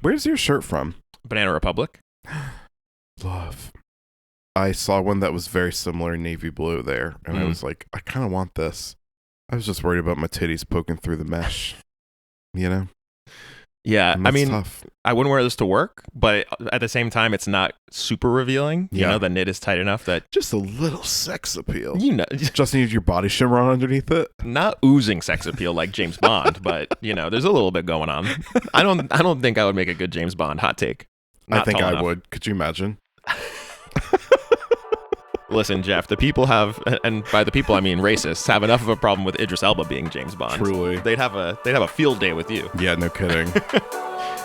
Where's your shirt from? Banana Republic. Love. I saw one that was very similar, navy blue there, and I was like, I kind of want this. I was just worried about my titties poking through the mesh, you know? Yeah, I mean, tough. I wouldn't wear this to work, but at the same time, it's not super revealing. Yeah. You know, the knit is tight enough that... Just a little sex appeal. You know... Just need your body shimmer on underneath it. Not oozing sex appeal like James Bond, but, you know, there's a little bit going on. I don't think I would make a good James Bond. Hot take. I think I would. Could you imagine? Listen, Geoff, the people have, and by the people I mean racists, have enough of a problem with Idris Elba being James Bond. Truly. They'd have a field day with you. Yeah, no kidding.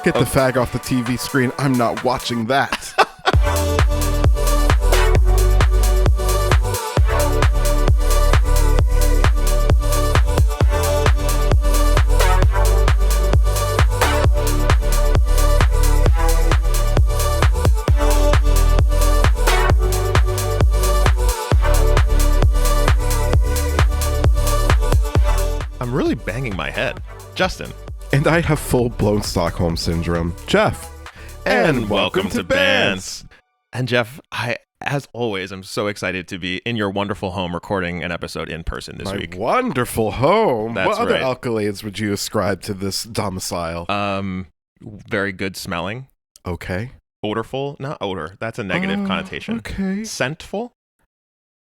Get the fag off the TV screen. I'm not watching that. I'm really banging my head. Justin. And I have full-blown Stockholm Syndrome. Geoff. And welcome to Bands. And Geoff, as always, I'm so excited to be in your wonderful home recording an episode in person this week. Wonderful home. That's what other right. accolades would you ascribe to this domicile? Very good smelling. Okay. Odorful. Not odor. That's a negative connotation. Okay. Scentful.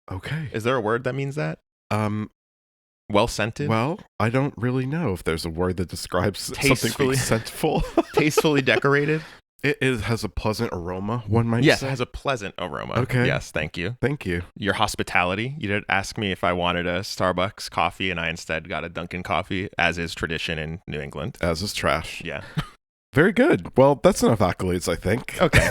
Okay. Is there a word that means that? Well scented. Well, I don't really know if there's a word that describes something Tastefully- being scentful. Tastefully decorated. It has a pleasant aroma, one might Yes, say. it has a pleasant aroma. Okay. Yes, thank you. Thank you. Your hospitality. You did ask me if I wanted a Starbucks coffee, and I instead got a Dunkin' coffee, as is tradition in New England. As is trash. Yeah. Very good. Well, that's enough accolades, I think. Okay.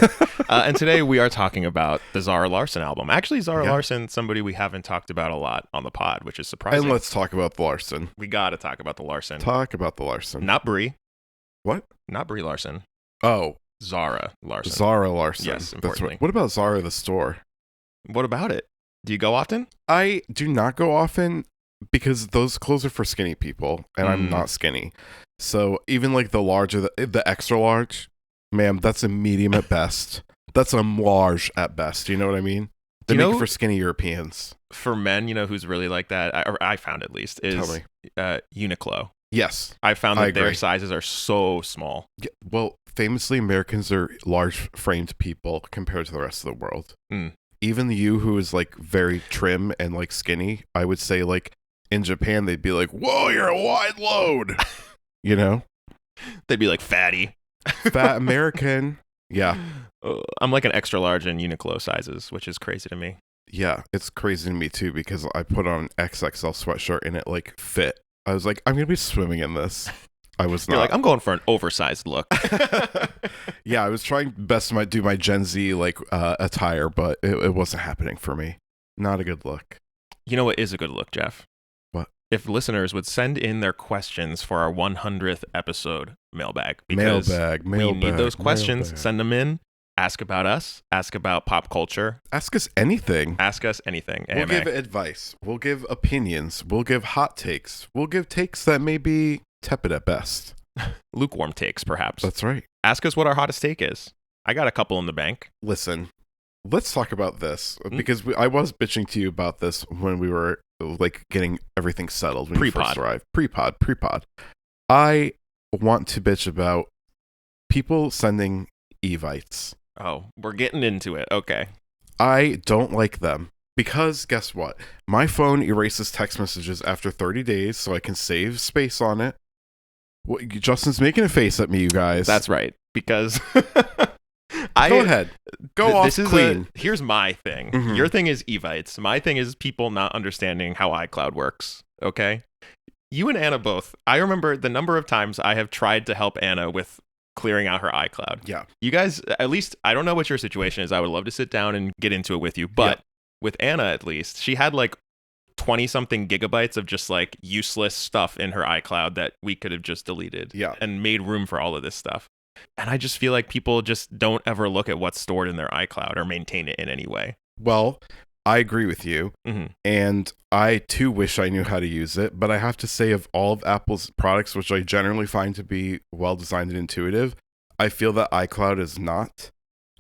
And today we are talking about the Zara Larsson album. Actually, Zara Yeah. Larsson, somebody we haven't talked about a lot on the pod, which is surprising. And let's talk about the Larsson. We got to talk about the Larsson. Talk about the Larsson. Not Brie. What? Not Brie Larson. Oh, Zara Larsson. Zara Larsson. Yes, That's importantly. What about Zara the store? What about it? Do you go often? I do not go often because those clothes are for skinny people, and I'm not skinny. So even like the larger, the extra large, ma'am, that's a medium at best. That's a large at best. You know what I mean? They make it for skinny Europeans. For men, you know who's really like that, or I found at least, is Tell me. Uniqlo. Yes. I found that their agree. sizes are so small. Yeah, well, famously, Americans are large-framed people compared to the rest of the world. Mm. Even you, who is like very trim and like skinny, I would say like in Japan, they'd be like, "Whoa, you're a wide load," you know? They'd be like fatty. Fat American. Yeah. I'm like an extra large in Uniqlo sizes, which is crazy to me. Yeah, it's crazy to me too because I put on an XXL sweatshirt and it like fit. I was like, I'm going to be swimming in this. I was not. You're like, I'm going for an oversized look. Yeah, I was trying best to do my Gen Z like attire, but it wasn't happening for me. Not a good look. You know what is a good look, Geoff? What? If listeners would send in their questions for our 100th episode mailbag. Because Mailbag. we need those questions. Mailbag. Send them in. Ask about us. Ask about pop culture. Ask us anything. Ask us anything. We'll AMA. give advice. We'll give opinions. We'll give hot takes. We'll give takes that may be tepid at best. Lukewarm takes, perhaps. That's right. Ask us what our hottest take is. I got a couple in the bank. Listen, let's talk about this because I was bitching to you about this when we were like getting everything settled when you first arrived. Pre-pod. I want to bitch about people sending evites. Oh, we're getting into it. Okay. I don't like them because guess what? My phone erases text messages after 30 days so I can save space on it. Justin's making a face at me, you guys. That's right. Because Go ahead. Go off clean. Here's my thing. Mhm. Your thing is evites. My thing is people not understanding how iCloud works. Okay? You and Anna both. I remember the number of times I have tried to help Anna with clearing out her iCloud. Yeah. You guys, at least, I don't know what your situation is. I would love to sit down and get into it with you. But with Anna, at least, she had like 20 something gigabytes of just like useless stuff in her iCloud that we could have just deleted and made room for all of this stuff. And I just feel like people just don't ever look at what's stored in their iCloud or maintain it in any way. Well, I agree with you. Mm-hmm. And I too wish I knew how to use it. But I have to say, of all of Apple's products, which I generally find to be well designed and intuitive, I feel that iCloud is not.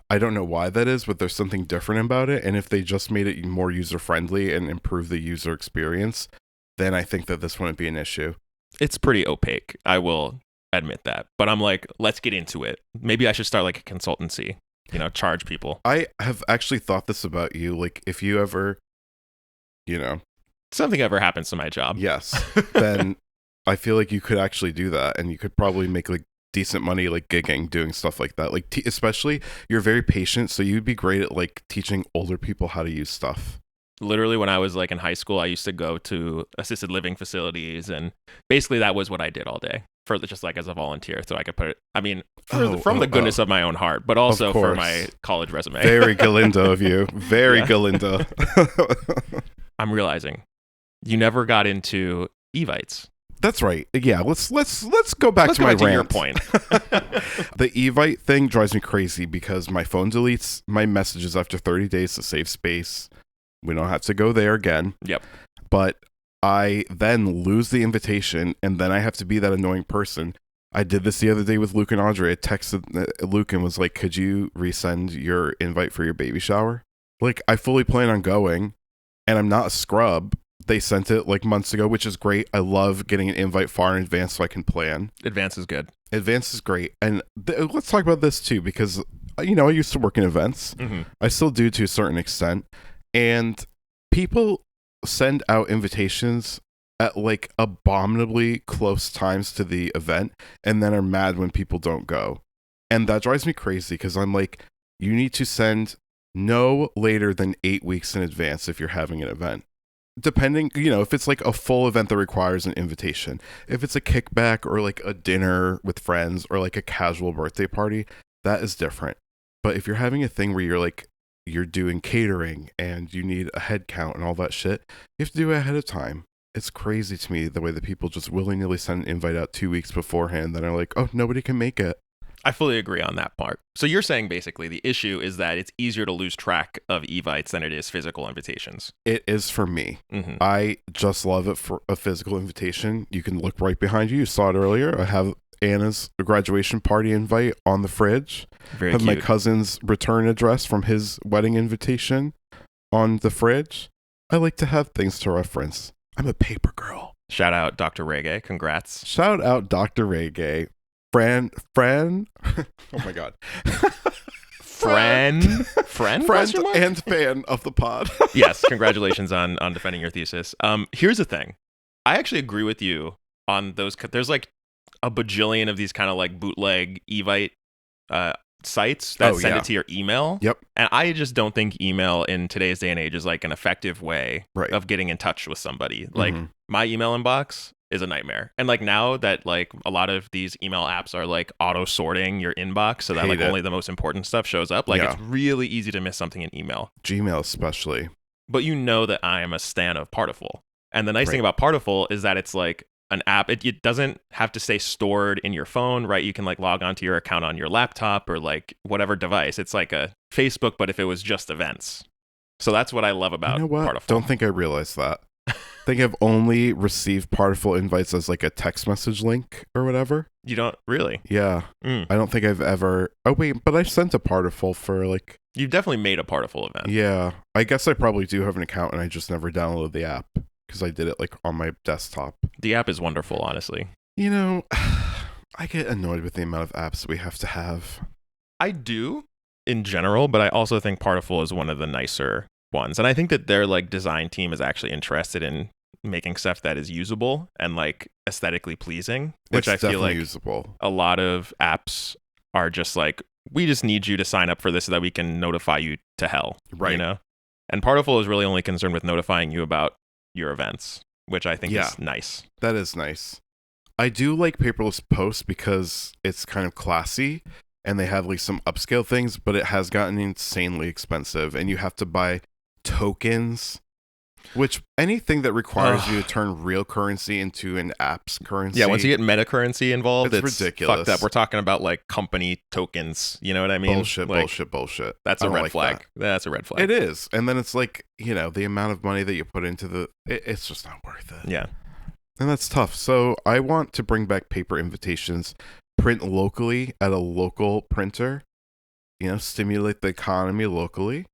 I don't know why that is, but there's something different about it. And if they just made it more user-friendly and improve the user experience, then I think that this wouldn't be an issue. It's pretty opaque. I will admit that. But I'm like, let's get into it. Maybe I should start like a consultancy, charge people. I have actually thought this about you. Like, if you ever, something ever happens to my job. Yes. Then I feel like you could actually do that. And you could probably make like decent money, like gigging, doing stuff like that. Like, especially you're very patient. So you'd be great at like teaching older people how to use stuff. Literally, when I was like in high school, I used to go to assisted living facilities, and basically that was what I did all day for just like as a volunteer, so I could put it. I mean, from the goodness of my own heart, but also for my college resume. Very Galindo of you. Very Galindo. I'm realizing you never got into Evites. That's right. Yeah, let's go back to my rant. Your point. The Evite thing drives me crazy because my phone deletes my messages after 30 days to save space. We don't have to go there again. Yep. But I then lose the invitation, and then I have to be that annoying person. I did this the other day with Luke and Audrey. I texted Luke and was like, could you resend your invite for your baby shower? Like, I fully plan on going, and I'm not a scrub. They sent it like months ago, which is great. I love getting an invite far in advance so I can plan. Advance is good. Advance is great. And let's talk about this too, because, I used to work in events. Mm-hmm. I still do to a certain extent. And people send out invitations at like abominably close times to the event and then are mad when people don't go. And that drives me crazy because I'm like, you need to send no later than 8 weeks in advance if you're having an event. Depending, if it's like a full event that requires an invitation, if it's a kickback or like a dinner with friends or like a casual birthday party, that is different. But if you're having a thing where you're doing catering and you need a head count and all that shit, you have to do it ahead of time. It's crazy to me the way that people just willy-nilly send an invite out 2 weeks beforehand that are like, oh, nobody can make it. I fully agree on that part. So you're saying basically the issue is that it's easier to lose track of Evites than it is physical invitations. It is for me. Mm-hmm. I just love it for a physical invitation. You can look right behind you. You saw it earlier. I have Anna's graduation party invite on the fridge. Very have cute. My cousin's return address from his wedding invitation on the fridge. I like to have things to reference. I'm a paper girl. Shout out Dr. Reggae. Congrats. Shout out Dr. Reggae. Friend. Oh my God. Friend and fan of the pod. Yes, congratulations on defending your thesis. Here's the thing. I actually agree with you on those. There's like a bajillion of these kind of like bootleg Evite sites that send it to your email. Yep. And I just don't think email in today's day and age is like an effective way of getting in touch with somebody. Like my email inbox is a nightmare. And like now that like a lot of these email apps are like auto sorting your inbox so that like only the most important stuff shows up. Like it's really easy to miss something in email. Gmail especially. But you know that I am a stan of Partiful. And the nice thing about Partiful is that it's like an app. It doesn't have to stay stored in your phone, right? You can like log onto your account on your laptop or like whatever device. It's like a Facebook, but if it was just events. So that's what I love about Partiful. Don't think I realized that. I think I've only received Partiful invites as like a text message link or whatever. You don't really? Yeah. I don't think I've ever. Oh wait, but I sent a Partiful for like. You've definitely made a Partiful event. Yeah. I guess I probably do have an account and I just never downloaded the app because I did it like on my desktop. The app is wonderful, honestly. I get annoyed with the amount of apps we have to have. I do in general, but I also think Partiful is one of the nicer ones. And I think that their like design team is actually interested in making stuff that is usable and like aesthetically pleasing, which I feel like usable. A lot of apps are just like, we just need you to sign up for this so that we can notify you to hell. Right. And Partiful is really only concerned with notifying you about your events, which I think is nice. That is nice. I do like paperless posts because it's kind of classy and they have like some upscale things, but it has gotten insanely expensive and you have to buy tokens, which anything that requires you to turn real currency into an app's currency. Yeah, once you get meta currency involved, it's ridiculous. Fucked up. We're talking about like company tokens. You know what I mean? Bullshit. That's a red flag. That's a red flag. It is. And then it's like, the amount of money that you put into it's just not worth it. Yeah. And that's tough. So I want to bring back paper invitations print locally at a local printer, stimulate the economy locally.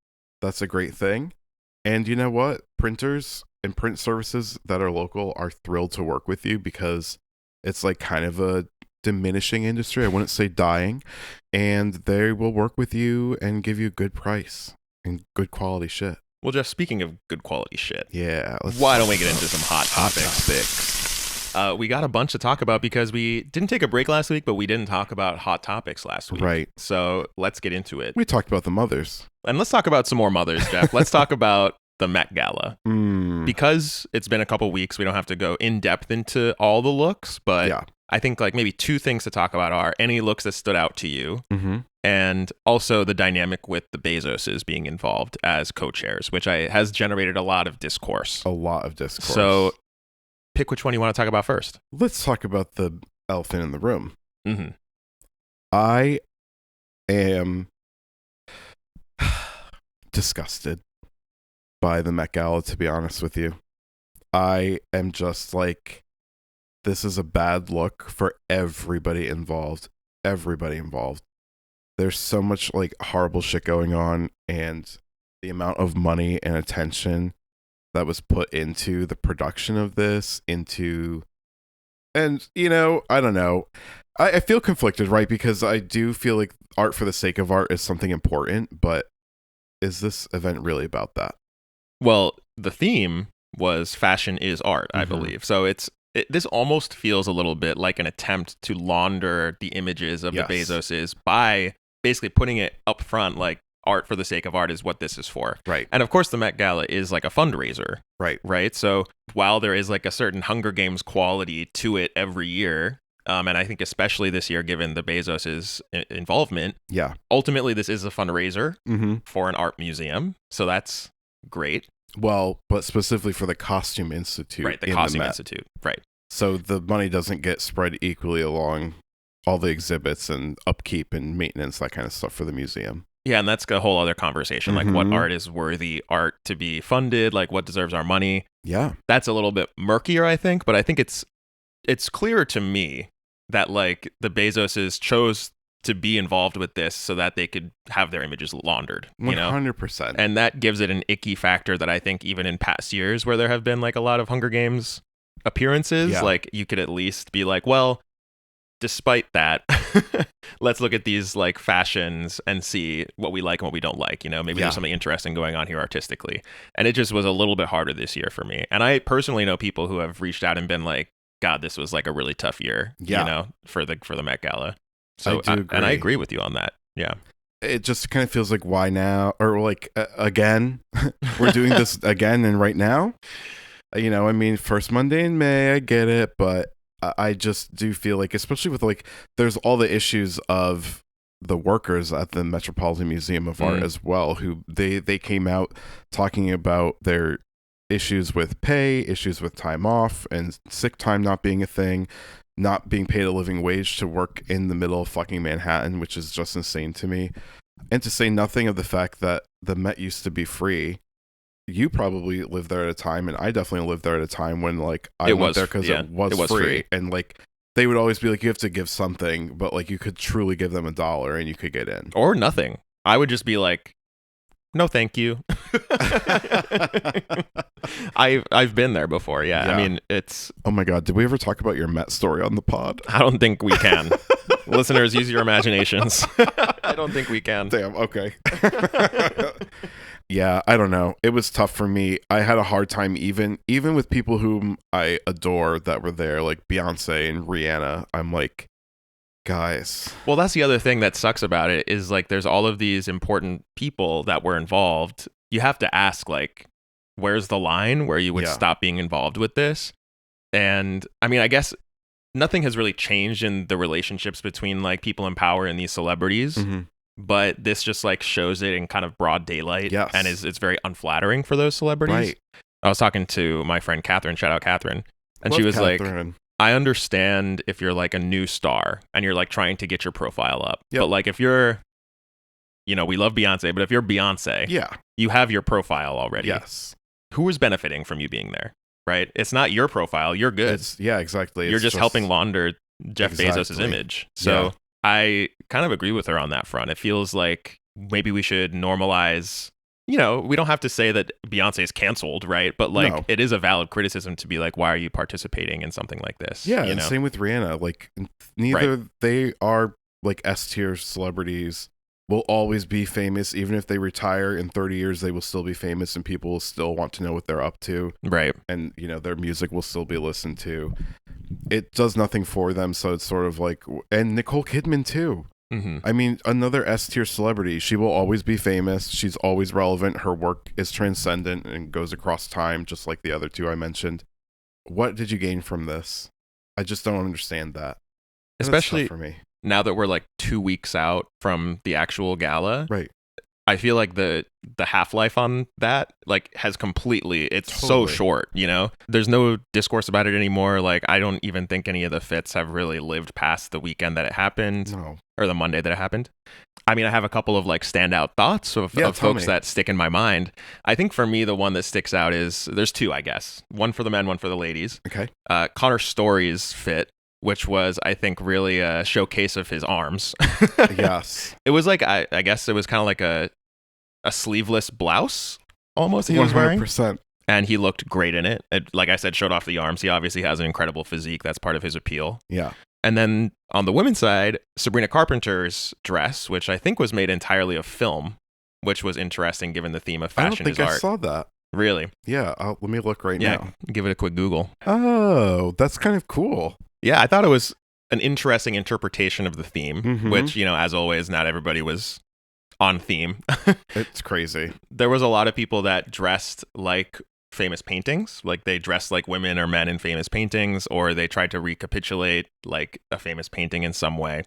That's a great thing. And you know what? Printers and print services that are local are thrilled to work with you because it's like kind of a diminishing industry. I wouldn't say dying. And they will work with you and give you a good price and good quality shit. Well, Geoff, speaking of good quality shit, yeah, why don't we get into some hot topics? We got a bunch to talk about because we didn't take a break last week, but we didn't talk about hot topics last week. Right. So let's get into it. We talked about the mothers. And let's talk about some more mothers, Geoff. Let's talk about the Met Gala. Because it's been a couple weeks, we don't have to go in depth into all the looks, but yeah. I think like maybe two things to talk about are any looks that stood out to you, and also the dynamic with the Bezoses being involved as co-chairs, which has generated a lot of discourse. So pick which one you want to talk about first. Let's talk about the elephant in the room. I am disgusted by the Met Gala, to be honest with you. I am just like, this is a bad look for everybody involved. There's so much like horrible shit going on, and the amount of money and attention that was put into the production of this, I don't know. I feel conflicted, right? Because I do feel like art for the sake of art is something important, but is this event really about that? Well, the theme was fashion is art, I believe. So this almost feels a little bit like an attempt to launder the images of the Bezoses by basically putting it up front, like art for the sake of art is what this is for. Right. And of course, the Met Gala is like a fundraiser. Right. So while there is like a certain Hunger Games quality to it every year, and I think especially this year, given the Bezos' involvement, ultimately this is a fundraiser for an art museum. So that's great. Well, but specifically for the Costume Institute. Right, the Costume Institute. Right. So the money doesn't get spread equally along all the exhibits and upkeep and maintenance, that kind of stuff for the museum. Yeah, and that's a whole other conversation. Like what art is worthy art to be funded, like what deserves our money. Yeah. That's a little bit murkier, I think, but I think it's clearer to me that like the Bezoses chose to be involved with this so that they could have their images laundered. 100%. And that gives it an icky factor that I think even in past years where there have been like a lot of Hunger Games appearances, like you could at least be like, well, despite that, let's look at these like fashions and see what we like and what we don't like. Maybe there's something interesting going on here artistically. And it just was a little bit harder this year for me. And I personally know people who have reached out and been like, God, this was like a really tough year, for the Met Gala. So and I agree with you on that. Yeah. It just kind of feels like, why now? Or like, again, we're doing this again and right now. First Monday in May, I get it, but I just do feel like, especially with like, there's all the issues of the workers at the Metropolitan Museum of Art as well, who they came out talking about their issues with pay, issues with time off, and sick time not being a thing, not being paid a living wage to work in the middle of fucking Manhattan, which is just insane to me. And to say nothing of the fact that the Met used to be free. You probably lived there at a time, and I definitely lived there at a time when like I went there because it was free. And like they would always be like, you have to give something, but like you could truly give them $1 and you could get in. Or nothing. I would just be like, no, thank you. I've been there before. Yeah. I mean, it's... Oh my God. Did we ever talk about your Met story on the pod? I don't think we can. Listeners, use your imaginations. I don't think we can. Damn. Okay. Yeah, I don't know. It was tough for me. I had a hard time even with people whom I adore that were there, like Beyonce and Rihanna. I'm like, guys. Well, that's the other thing that sucks about it is like there's all of these important people that were involved. You have to ask like, where's the line where you would stop being involved with this? And I mean, I guess nothing has really changed in the relationships between like people in power and these celebrities. But this just like shows it in kind of broad daylight, and it's very unflattering for those celebrities. Right. I was talking to my friend Catherine, shout out Catherine, and Love she was Catherine. Like, I understand if you're like a new star and you're like trying to get your profile up, but like if you're, we love Beyonce, but if you're Beyonce, you have your profile already. Yes. Who is benefiting from you being there? Right? It's not your profile. You're good. Exactly. You're just helping launder Jeff Bezos' Exactly. image. So Yeah. I kind of agree with her on that front. It feels like maybe we should normalize, you know, we don't have to say that Beyonce is canceled, right? But like, No. it is a valid criticism to be like, why are you participating in something like this? Yeah, you and know? same with Rihanna. Like, neither they are like S tier celebrities, will always be famous. Even if they retire in 30 years, they will still be famous, and people will still want to know what they're up to. Right. And, you know, their music will still be listened to. It does nothing for them. So it's sort of like, and Nicole Kidman too. Mm-hmm. I mean, another S tier celebrity. She will always be famous. She's always relevant. Her work is transcendent and goes across time, just like the other two I mentioned. What did you gain from this? I just don't understand that. And that's tough Especially for me. now that we're like 2 weeks out from the actual gala. Right. I feel like the half-life on that like has completely, it's so Totally. short, you know? There's no discourse about it anymore. Like, I don't even think any of the fits have really lived past the weekend that it happened. No. Or the Monday that it happened. I mean, I have a couple of like standout thoughts of Tell folks me. that stick in my mind. I think for me, the one that sticks out is, there's two, I guess. One for the men, one for the ladies. Okay. Connor Story's fit, which was, I think, really a showcase of his arms. Yes. It was like, I guess it was kind of like a sleeveless blouse almost he was wearing. 100%. And he looked great in it. It. Like I said, showed off the arms. He obviously has an incredible physique. That's part of his appeal. Yeah. And then on the women's side, Sabrina Carpenter's dress, which I think was made entirely of film, which was interesting given the theme of I don't fashion think is I art. saw that. Really? Yeah. Let me look right now. Give it a quick Google. Oh, that's kind of cool. Yeah, I thought it was an interesting interpretation of the theme, Mhm. which, you know, as always, not everybody was on theme. It's crazy. There was a lot of people that dressed like famous paintings, like they dressed like women or men in famous paintings, or they tried to recapitulate like a famous painting in some way.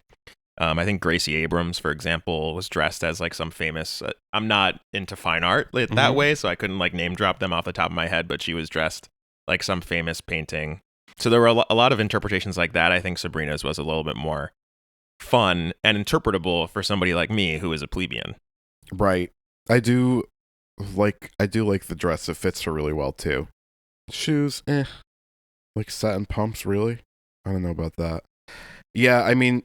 I think Gracie Abrams, for example, was dressed as like some famous, I'm not into fine art that way, so I couldn't like name drop them off the top of my head, but she was dressed like some famous painting. So there were a lot of interpretations like that. I think Sabrina's was a little bit more fun and interpretable for somebody like me who is a plebeian. Right. I do like the dress. It fits her really well too. Shoes, like satin pumps, really? I don't know about that. Yeah, I mean,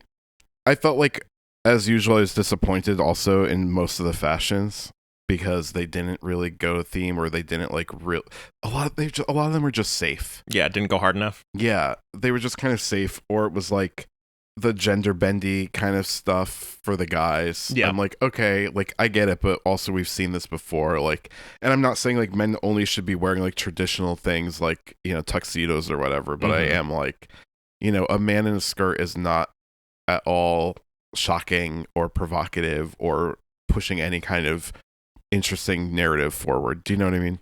I felt like, as usual, I was disappointed also in most of the fashions because they didn't really go theme, or they didn't like a lot of them were just safe. Yeah, it didn't go hard enough. Yeah, they were just kind of safe, or it was like the gender bendy kind of stuff for the guys. Yeah. I'm like, okay, like I get it, but also we've seen this before. Like, and I'm not saying like men only should be wearing like traditional things like, you know, tuxedos or whatever, but I am like, you know, a man in a skirt is not at all shocking or provocative or pushing any kind of interesting narrative forward. Do you know what I mean?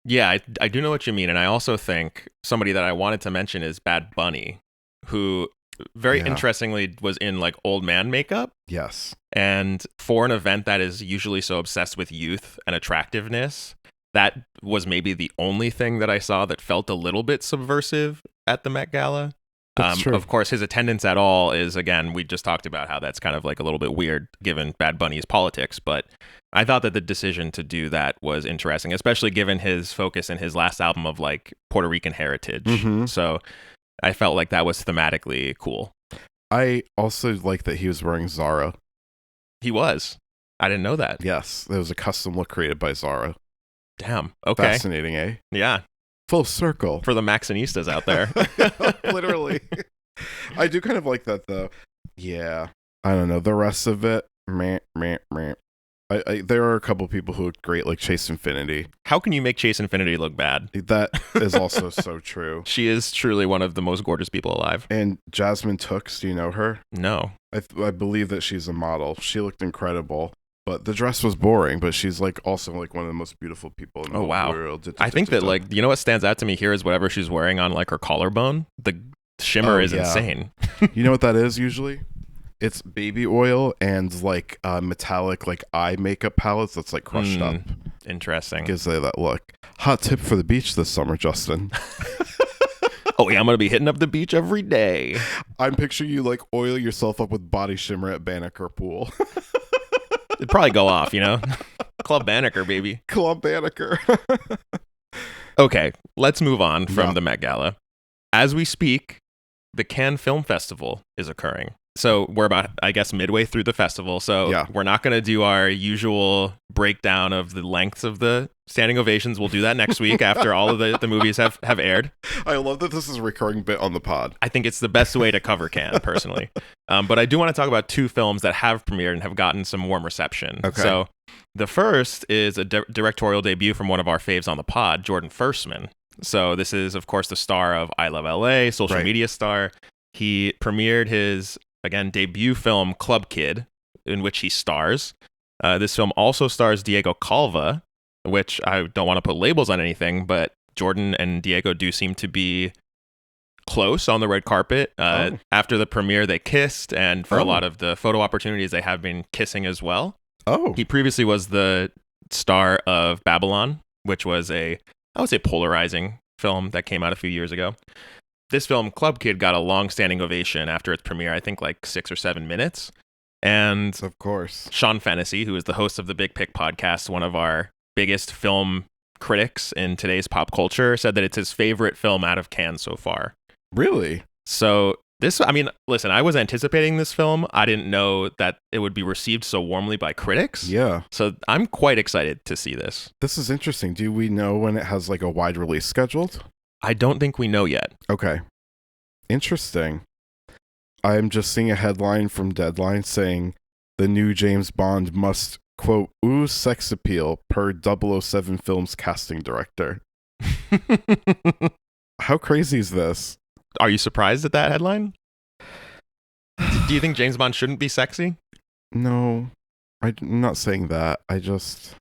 Yeah, I do know what you mean. And I also think somebody that I wanted to mention is Bad Bunny, who very interestingly was in like old man makeup. Yes. And for an event that is usually so obsessed with youth and attractiveness, that was maybe the only thing that I saw that felt a little bit subversive at the Met Gala. That's true. Of course, his attendance at all is, again, we just talked about how that's kind of like a little bit weird given Bad Bunny's politics. But I thought that the decision to do that was interesting, especially given his focus in his last album of like Puerto Rican heritage. Mhm. So I felt like that was thematically cool. I also like that he was wearing Zara. He was. I didn't know that. Yes, there was a custom look created by Zara. Damn. Okay. Fascinating, eh? Yeah. Full circle. For the Maxinistas out there. Literally. I do kind of like that, though. Yeah. I don't know. The rest of it, meh. There are a couple people who look great, like Chase Infinity. How can you make Chase Infinity look bad? That is also so true. She is truly one of the most gorgeous people alive. And Jasmine Tooks, do you know her? No. I believe that she's a model. She looked incredible. But the dress was boring, but she's like also like one of the most beautiful people in the world. I think that like, you know what stands out to me here is whatever she's wearing on like her collarbone. The shimmer is insane. You know what that is usually? It's baby oil and like metallic like eye makeup palettes that's like crushed up. Interesting. Gives they that look. Hot tip for the beach this summer, Justin. Oh yeah, I'm gonna be hitting up the beach every day. I'm picturing you like oil yourself up with body shimmer at Banneker Pool. It'd probably go off, you know? Club Banneker, baby. Club Banneker. Okay, let's move on from the Met Gala. As we speak, the Cannes Film Festival is occurring. So we're about, I guess, midway through the festival. So we're not going to do our usual breakdown of the lengths of the standing ovations. We'll do that next week after all of the movies have aired. I love that this is a recurring bit on the pod. I think it's the best way to cover Cannes, personally. But I do want to talk about 2 films that have premiered and have gotten some warm reception. Okay. So the first is a directorial debut from one of our faves on the pod, Jordan Firstman. So this is, of course, the star of I Love LA, social media star. He premiered his, again, debut film, Club Kid, in which he stars. This film also stars Diego Calva, which I don't want to put labels on anything, but Jordan and Diego do seem to be close on the red carpet. After the premiere, they kissed, and for a lot of the photo opportunities, they have been kissing as well. He previously was the star of Babylon, which was I would say, polarizing film that came out a few years ago. This film, Club Kid, got a long-standing ovation after its premiere, I think like 6 or 7 minutes. And of course, Sean Fennessy, who is the host of the Big Pick podcast, one of our biggest film critics in today's pop culture, said that it's his favorite film out of Cannes so far. Really? So listen, I was anticipating this film. I didn't know that it would be received so warmly by critics. Yeah. So I'm quite excited to see this. This is interesting. Do we know when it has like a wide release scheduled? I don't think we know yet. Okay. Interesting. I'm just seeing a headline from Deadline saying the new James Bond must, quote, ooze sex appeal per 007 film's casting director. How crazy is this? Are you surprised at that headline? Do you think James Bond shouldn't be sexy? No, I'm not saying that. I don't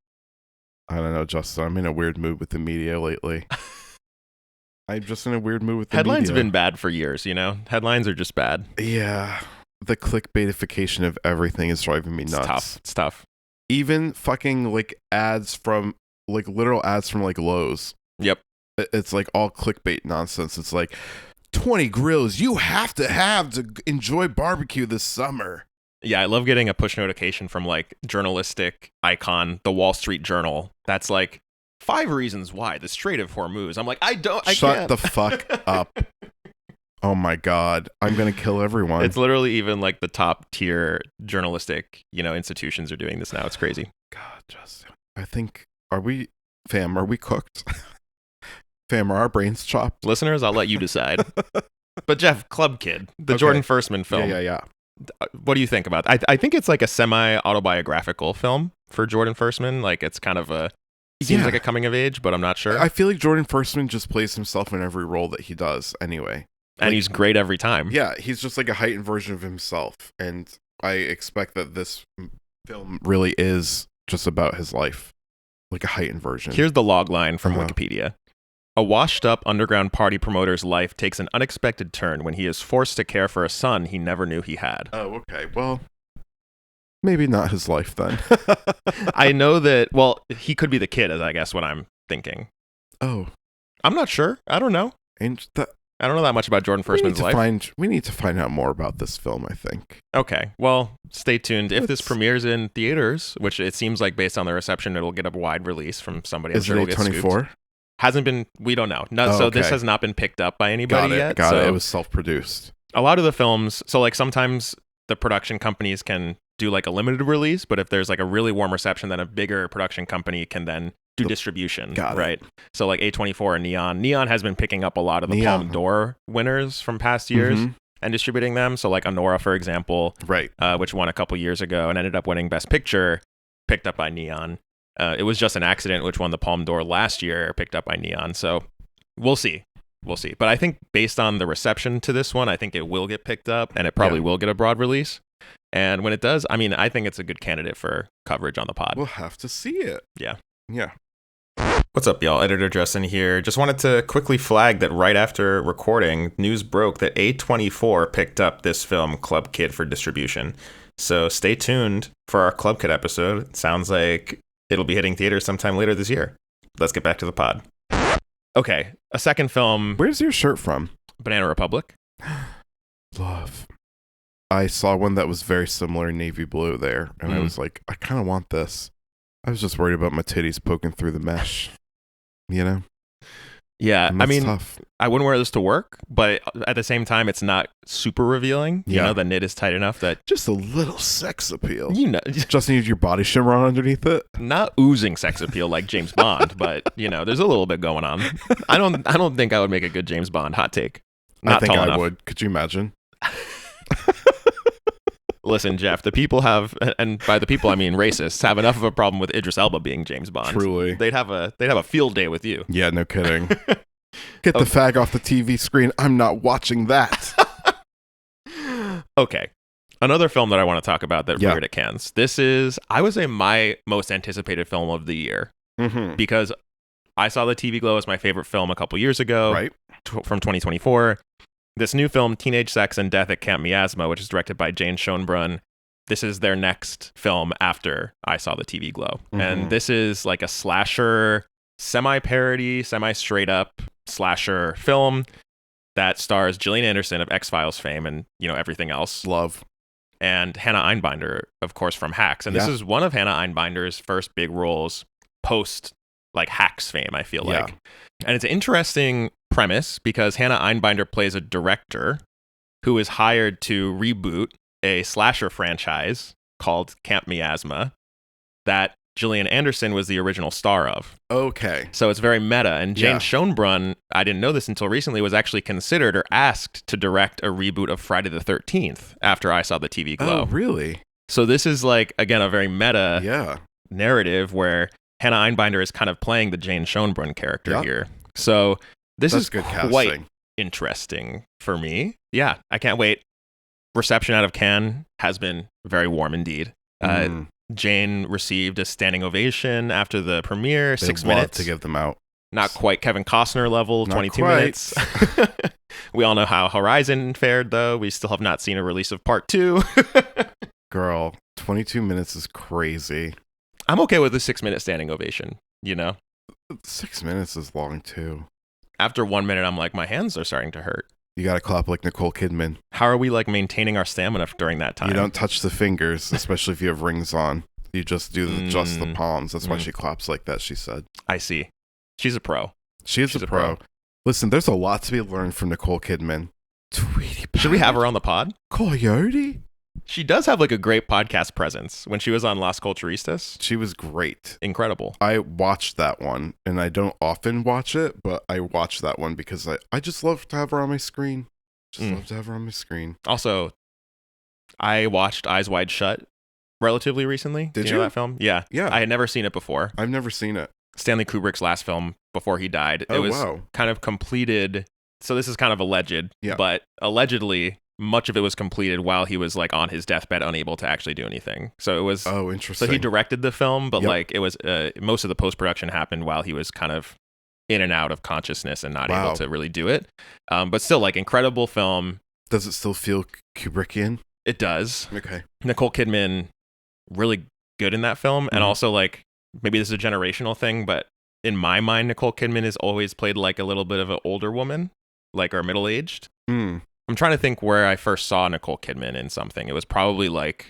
know, Justin. I'm in a weird mood with the media lately. I'm just in a weird mood with the Headlines media. have been bad for years, you know? Headlines are just bad. Yeah. The clickbaitification of everything is driving me nuts. It's tough. Even fucking like ads from like literal ads from like Lowe's. Yep. It's like all clickbait nonsense. It's like 20 grills you have to enjoy barbecue this summer. Yeah, I love getting a push notification from like journalistic icon, the Wall Street Journal. That's like 5 reasons why the Strait of Hormuz. I'm like, I Shut can't. the fuck up. Oh my God. I'm going to kill everyone. It's literally even like the top tier journalistic, institutions are doing this now. It's crazy. God, Justin. I think, are we cooked? Fam, are our brains chopped? Listeners, I'll let you decide. But Geoff, Club Kid, the Jordan Firstman film. Yeah. What do you think about it? I think it's like a semi-autobiographical film for Jordan Firstman. Like it's kind of seems like a coming of age, but I'm not sure. I feel like Jordan Firstman just plays himself in every role that he does anyway. And he's great every time. Yeah, he's just like a heightened version of himself. And I expect that this film really is just about his life. Like a heightened version. Here's the log line from Wikipedia. A washed-up underground party promoter's life takes an unexpected turn when he is forced to care for a son he never knew he had. Oh, okay. Well, maybe not his life then. I know that, he could be the kid, is I guess what I'm thinking. Oh. I'm not sure. I don't know. I don't know that much about Jordan Firstman's life. We need to find out more about this film, I think. Okay. Well, stay tuned. If this premieres in theaters, which it seems like based on the reception, it'll get a wide release from somebody. Is it A24? Hasn't been, we don't know. So this has not been picked up by anybody yet. Got it. It was self-produced. A lot of the films, so like sometimes the production companies can do like a limited release, but if there's like a really warm reception, then a bigger production company can then do distribution. Right. So like A24 and Neon has been picking up a lot of the Palme d'Or winners from past years and distributing them. So like Honora, for example, which won a couple years ago and ended up winning Best Picture, picked up by Neon. It was Just an Accident, which won the Palme d'Or last year, picked up by Neon. So we'll see. But I think based on the reception to this one, I think it will get picked up and it probably will get a broad release. And when it does, I think it's a good candidate for coverage on the pod. We'll have to see it. Yeah. Yeah. What's up, y'all? Editor Justin here. Just wanted to quickly flag that right after recording, news broke that A24 picked up this film, Club Kid, for distribution. So stay tuned for our Club Kid episode. It sounds like it'll be hitting theaters sometime later this year. Let's get back to the pod. Okay, a second film. Where's your shirt from? Banana Republic. Love. I saw one that was very similar, navy blue there, and I was like, I kind of want this. I was just worried about my titties poking through the mesh, Yeah, And I that's mean, tough. I wouldn't wear this to work, but at the same time, it's not super revealing. You know, the knit is tight enough that just a little sex appeal. You know, just need your body shimmer on underneath it. Not oozing sex appeal like James Bond, but you know, there's a little bit going on. I don't think I would make a good James Bond. Hot take. Not I think tall I enough. would. Could you imagine? Listen, Geoff, the people have, and by the people I mean racists, have enough of a problem with Idris Elba being James Bond. Truly. They'd have a field day with you. Yeah, no kidding. Get the fag off the TV screen. I'm not watching that. Okay. Another film that I want to talk about that premiered at Cannes. This is, I would say, my most anticipated film of the year. Because I saw The TV Glow as my favorite film a couple years ago. Right. From 2024. This new film, Teenage Sex and Death at Camp Miasma, which is directed by Jane Shoenbrun. This is their next film after I saw The TV Glow. And this is like a slasher, semi-parody, semi-straight-up slasher film that stars Gillian Anderson of X-Files fame and, you know, everything else. Love. And Hannah Einbinder, of course, from Hacks. And this is one of Hannah Einbinder's first big roles post, like, Hacks fame, I feel like. And it's an interesting premise because Hannah Einbinder plays a director who is hired to reboot a slasher franchise called Camp Miasma that Gillian Anderson was the original star of. Okay. So it's very meta. And Jane Shoenbrun, I didn't know this until recently, was actually considered or asked to direct a reboot of Friday the 13th after I saw The TV Glow. Oh, really? So this is like, again, a very meta narrative where Hannah Einbinder is kind of playing the Jane Shoenbrun character here. So this is good quite casting. Interesting for me. Yeah, I can't wait. Reception out of Cannes has been very warm indeed. Jane received a standing ovation after the premiere. They 6 love minutes to give them out. Not quite Kevin Costner level, Not 22 quite. minutes. We all know how Horizon fared, though. We still have not seen a release of part 2. Girl, 22 minutes is crazy. I'm okay with a 6-minute standing ovation, you know? 6 minutes is long, too. After 1 minute, I'm like, my hands are starting to hurt. You gotta clap like Nicole Kidman. How are we, like, maintaining our stamina during that time? You don't touch the fingers, especially if you have rings on. You just do just the palms. That's why she claps like that, she said. I see. She's a pro. She's a pro. Listen, there's a lot to be learned from Nicole Kidman. Tweety Bird. Should we have her on the pod? Coyote? She does have like a great podcast presence. When she was on Las Culturistas, she was great. Incredible. I watched that one, and I don't often watch it, but I watched that one because I just love to have her on my screen. Love to have her on my screen. Also, I watched Eyes Wide Shut relatively recently. Did you know that film? Yeah. Yeah. I had never seen it before. I've never seen it. Stanley Kubrick's last film before he died. Oh, it was kind of completed. So this is kind of alleged, but allegedly much of it was completed while he was like on his deathbed, unable to actually do anything. So it was. Oh, interesting. So he directed the film, but like it was most of the post-production happened while he was kind of in and out of consciousness and not able to really do it. But still, like, incredible film. Does it still feel Kubrickian? It does. Okay. Nicole Kidman, really good in that film. And also, like, maybe this is a generational thing, but in my mind, Nicole Kidman has always played like a little bit of an older woman, like, or middle-aged. I'm trying to think where I first saw Nicole Kidman in something. It was probably like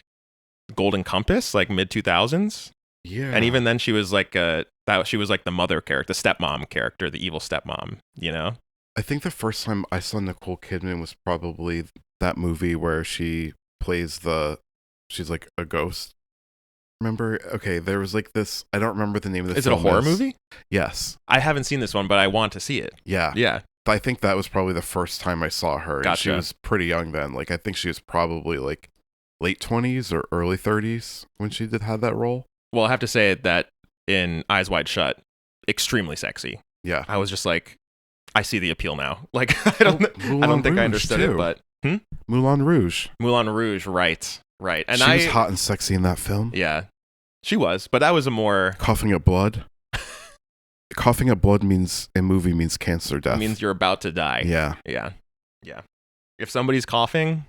Golden Compass, like mid-2000s. Yeah. And even then she was like she was like the mother character, the stepmom character, the evil stepmom, you know? I think the first time I saw Nicole Kidman was probably that movie where she plays she's like a ghost. Remember? Okay, there was like this, I don't remember the name of the film. Is it a horror movie? Yes. I haven't seen this one, but I want to see it. Yeah. Yeah. I think that was probably the first time I saw her. Gotcha. And she was pretty young then. Like, I think she was probably like late 20s or early 30s when she had that role. Well, I have to say that in Eyes Wide Shut, extremely sexy. Yeah. I was just like, I see the appeal now. Like, I don't think I understood it, but Moulin Rouge. Moulin Rouge, right. And she was hot and sexy in that film. Yeah, she was, but that was a more coughing up blood. Coughing up blood means in movie means cancer death. It means you're about to die. Yeah. If somebody's coughing,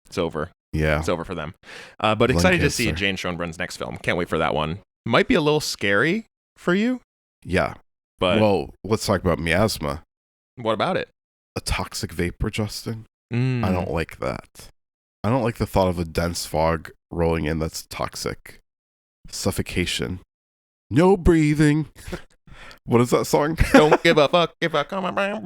it's over. Yeah. It's over for them. But excited to see Jane Schoenbrun's next film. Can't wait for that one. Might be a little scary for you. Yeah. But well, let's talk about miasma. What about it? A toxic vapor, Justin? I don't like that. I don't like the thought of a dense fog rolling in that's toxic. Suffocation. No breathing. What is that song? Don't give a fuck if I come around.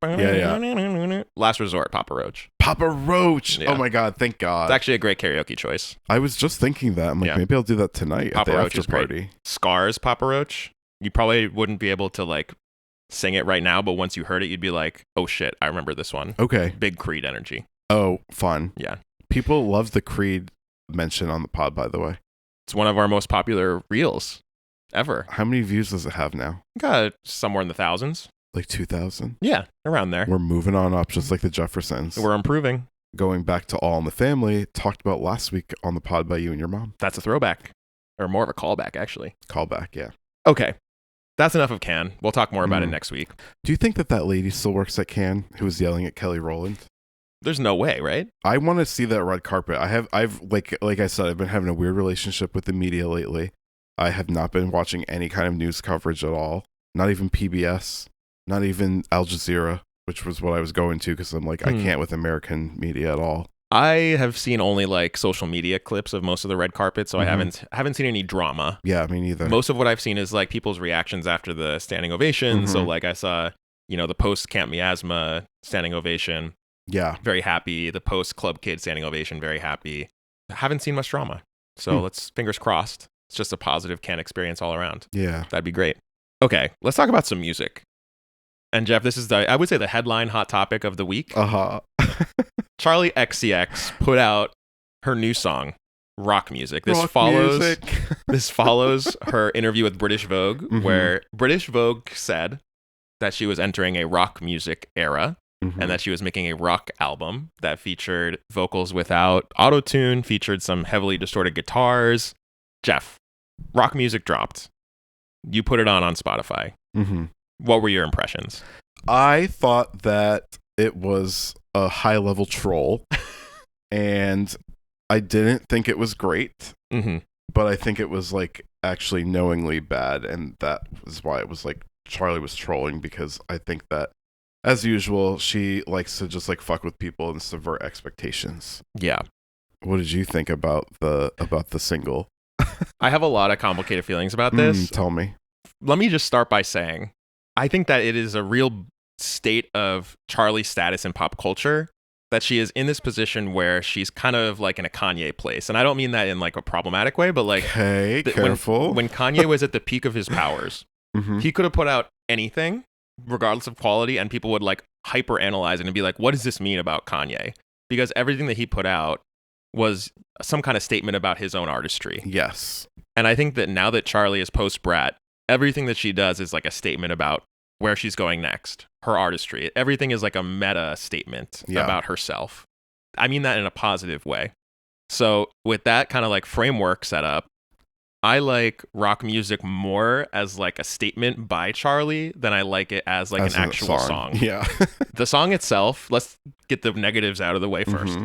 Yeah. Last Resort, Papa Roach. Papa Roach. Yeah. Oh my God, thank God. It's actually a great karaoke choice. I was just thinking that. I'm like, Yeah. maybe I'll do that tonight Papa at the Roach after is great. party. Scars, Papa Roach. You probably wouldn't be able to like sing it right now, but once you heard it, you'd be like, oh shit, I remember this one. Okay. Big Creed energy. Oh, fun. Yeah. People love the Creed mention on the pod, by the way. It's one of our most popular reels ever. How many views does it have now? Got somewhere in the thousands. Like 2,000? Yeah, around there. We're moving on up, just like the Jeffersons. We're improving. Going back to All in the Family, talked about last week on the pod by you and your mom. That's a throwback. Or more of a callback, actually. Callback, yeah. Okay. That's enough of Can. We'll talk more about it next week. Do you think that lady still works at Cannes who was yelling at Kelly Rowland? There's no way, right? I want to see that red carpet. I've like I said, I've been having a weird relationship with the media lately. I have not been watching any kind of news coverage at all. Not even PBS, not even Al Jazeera, which was what I was going to because I'm like, I can't with American media at all. I have seen only like social media clips of most of the red carpet, so I haven't seen any drama. Yeah, me neither. Most of what I've seen is like people's reactions after the standing ovation. So like I saw, the post Camp Miasma standing ovation. Yeah. Very happy. The post Club Kid standing ovation, very happy. Haven't seen much drama. So let's fingers crossed. It's just a positive Cannes experience all around. Yeah. That'd be great. Okay, let's talk about some music. And Geoff, this is I would say the headline hot topic of the week. Charli XCX put out her new song, Rock Music. This follows her interview with British Vogue, where British Vogue said that she was entering a rock music era. And that she was making a rock album that featured vocals without auto-tune, featured some heavily distorted guitars. Geoff, rock music dropped. You put it on Spotify. What were your impressions? I thought that it was a high-level troll, and I didn't think it was great, but I think it was like actually knowingly bad, and that was why it was like Charli was trolling, because I think that as usual, she likes to just like fuck with people and subvert expectations. Yeah. What did you think about the single? I have a lot of complicated feelings about this. Tell me. Let me just start by saying, I think that it is a real state of Charli's status in pop culture that she is in this position where she's kind of like in a Kanye place. And I don't mean that in like a problematic way, but like, hey, careful. When Kanye was at the peak of his powers, he could have put out anything, regardless of quality, and people would like hyper analyze it and be like, what does this mean about Kanye? Because everything that he put out was some kind of statement about his own artistry. Yes. And I think that now that Charli is post Brat, everything that she does is like a statement about where she's going next, her artistry. Everything is like a meta statement about herself. I mean that in a positive way. So with that kind of like framework set up, I like rock music more as like a statement by Charli than I like it as like an actual song. Yeah. The song itself, let's get the negatives out of the way first.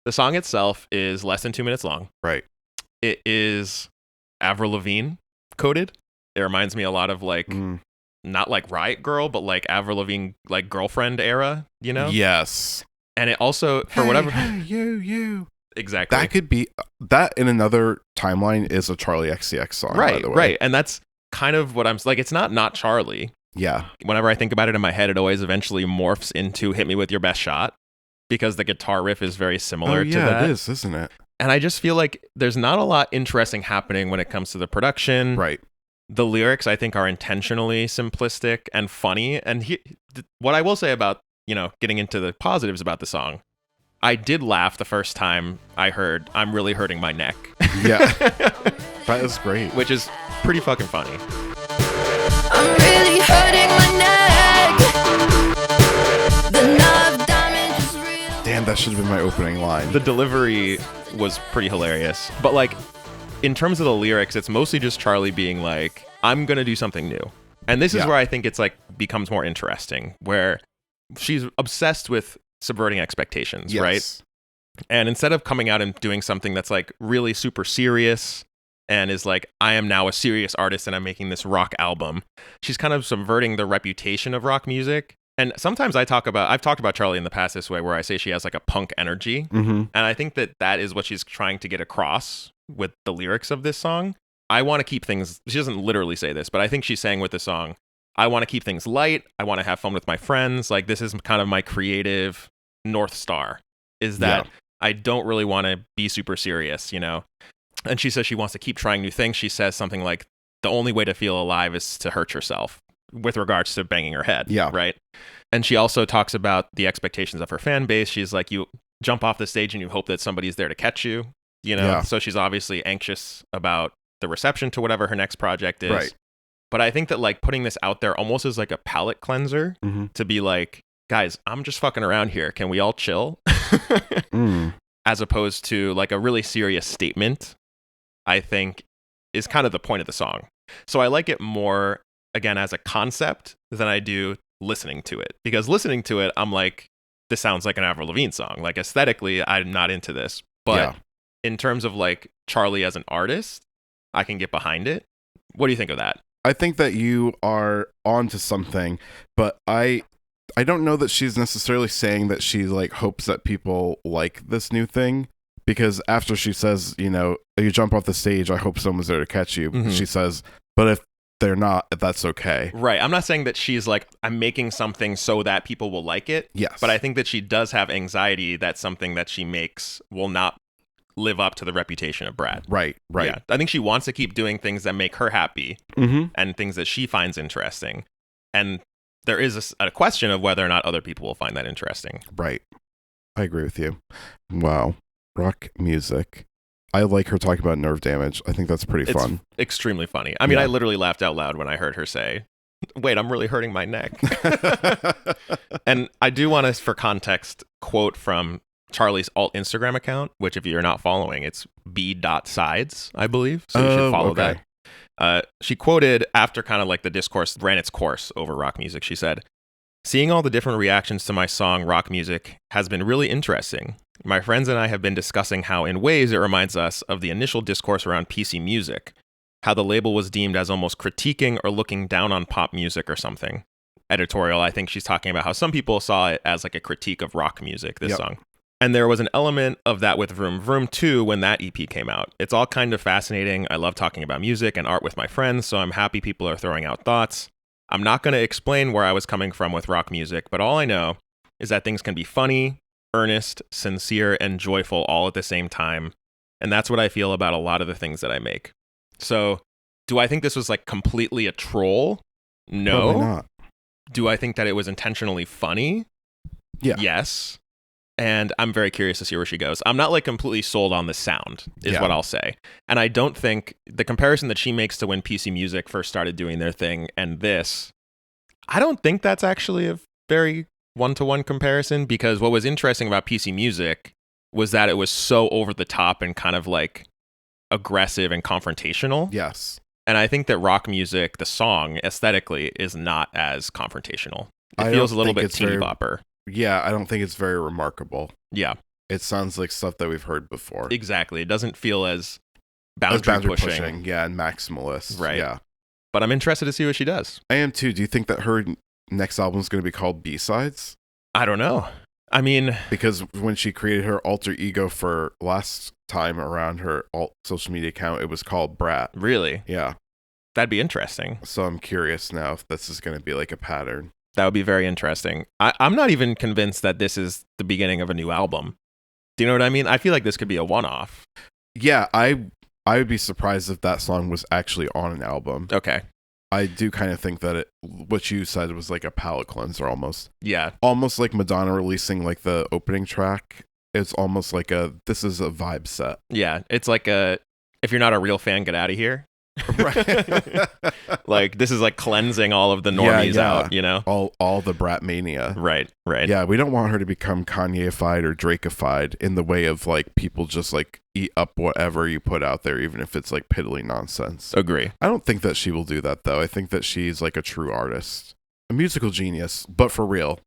The song itself is less than 2 minutes long. Right. It is Avril Lavigne coded. It reminds me a lot of like, not like Riot Girl, but like Avril Lavigne, like girlfriend era, Yes. And it also, for whatever. Hey, you. Exactly. That could be, that in another timeline is a Charli XCX song, by the way. Right. And that's kind of what I'm like. It's not Charli. Yeah. Whenever I think about it in my head, it always eventually morphs into Hit Me With Your Best Shot, because the guitar riff is very similar to that. It is, isn't it? And I just feel like there's not a lot interesting happening when it comes to the production. Right. The lyrics, I think, are intentionally simplistic and funny. And what I will say about, getting into the positives about the song, I did laugh the first time I heard "I'm Really Hurting My Neck." Yeah. That is great. Which is pretty fucking funny. I'm really hurting my neck. The nerve damage is real. Damn, that should have been my opening line. The delivery was pretty hilarious. But like, in terms of the lyrics, it's mostly just Charli being like, I'm going to do something new. And this is where I think it's like becomes more interesting, where she's obsessed with subverting expectations, right? And instead of coming out and doing something that's like really super serious and is like, I am now a serious artist and I'm making this rock album, she's kind of subverting the reputation of rock music. And sometimes I've talked about Charli in the past this way, where I say she has like a punk energy. And I think that is what she's trying to get across with the lyrics of this song. I want to keep things, she doesn't literally say this, but I think she's saying with the song, I want to keep things light. I want to have fun with my friends. Like, this is kind of my creative North Star, is that I don't really want to be super serious, you know? And she says she wants to keep trying new things. She says something like, the only way to feel alive is to hurt yourself, with regards to banging her head. Yeah. Right. And she also talks about the expectations of her fan base. She's like, you jump off the stage and you hope that somebody's there to catch you, you know? Yeah. So she's obviously anxious about the reception to whatever her next project is. Right. But I think that like putting this out there almost as like a palate cleanser to be like, guys, I'm just fucking around here. Can we all chill? As opposed to like a really serious statement, I think is kind of the point of the song. So I like it more, again, as a concept than I do listening to it. Because listening to it, I'm like, this sounds like an Avril Lavigne song. Like aesthetically, I'm not into this. But in terms of like Charli as an artist, I can get behind it. What do you think of that? I think that you are onto something, but I don't know that she's necessarily saying that she like hopes that people like this new thing, because after she says, you know, you jump off the stage, I hope someone's there to catch you. She says, but if they're not, that's okay. Right. I'm not saying that she's like, I'm making something so that people will like it. Yes. But I think that she does have anxiety that something that she makes will not live up to the reputation of Brad. Right. Yeah. I think she wants to keep doing things that make her happy and things that she finds interesting. And there is a question of whether or not other people will find that interesting. Right. I agree with you. Wow. Rock music. I like her talking about nerve damage. I think that's pretty fun. Extremely funny. I mean, I literally laughed out loud when I heard her say, wait, I'm really hurting my neck. And I do want to, for context, quote from Charli's alt Instagram account, which if you're not following, it's b.sides, I believe. So you should follow that. She quoted after kind of like the discourse ran its course over rock music. She said, seeing all the different reactions to my song Rock Music has been really interesting. My friends and I have been discussing how in ways it reminds us of the initial discourse around PC music, how the label was deemed as almost critiquing or looking down on pop music or something. Editorial, I think she's talking about how some people saw it as like a critique of rock music, this song. And there was an element of that with Vroom Vroom too when that EP came out. It's all kind of fascinating. I love talking about music and art with my friends, so I'm happy people are throwing out thoughts. I'm not going to explain where I was coming from with rock music, but all I know is that things can be funny, earnest, sincere, and joyful all at the same time. And that's what I feel about a lot of the things that I make. So, do I think this was like completely a troll? No. Probably not. Do I think that it was intentionally funny? Yeah. Yes. And I'm very curious to see where she goes. I'm not like completely sold on the sound, is what I'll say. And I don't think the comparison that she makes to when PC Music first started doing their thing and this, I don't think that's actually a very one-to-one comparison, because what was interesting about PC Music was that it was so over the top and kind of like aggressive and confrontational. Yes. And I think that rock music, the song aesthetically, is not as confrontational. It feels a little bit teeny bopper. Yeah, I don't think it's very remarkable. Yeah. It sounds like stuff that we've heard before. Exactly. It doesn't feel as boundary pushing. Yeah, and maximalist. Right. Yeah. But I'm interested to see what she does. I am too. Do you think that her next album is going to be called B-Sides? I don't know. I mean, because when she created her alter ego for last time around her social media account, it was called Brat. Really? Yeah. That'd be interesting. So I'm curious now if this is going to be like a pattern. That would be very interesting. I'm not even convinced that this is the beginning of a new album. Do you know what I mean? I feel like this could be a one-off. Yeah, I would be surprised if that song was actually on an album. Okay. I do kind of think that what you said was like a palate cleanser almost. Yeah. Almost like Madonna releasing like the opening track. It's almost like this is a vibe set. Yeah. It's like if you're not a real fan, get out of here. Right. Like this is like cleansing all of the normies out, you know? All the Brat mania. Right. Yeah, we don't want her to become Kanye-ified or Drake-ified in the way of like people just like eat up whatever you put out there, even if it's like piddly nonsense. Agree. I don't think that she will do that though. I think that she's like a true artist. A musical genius, but for real.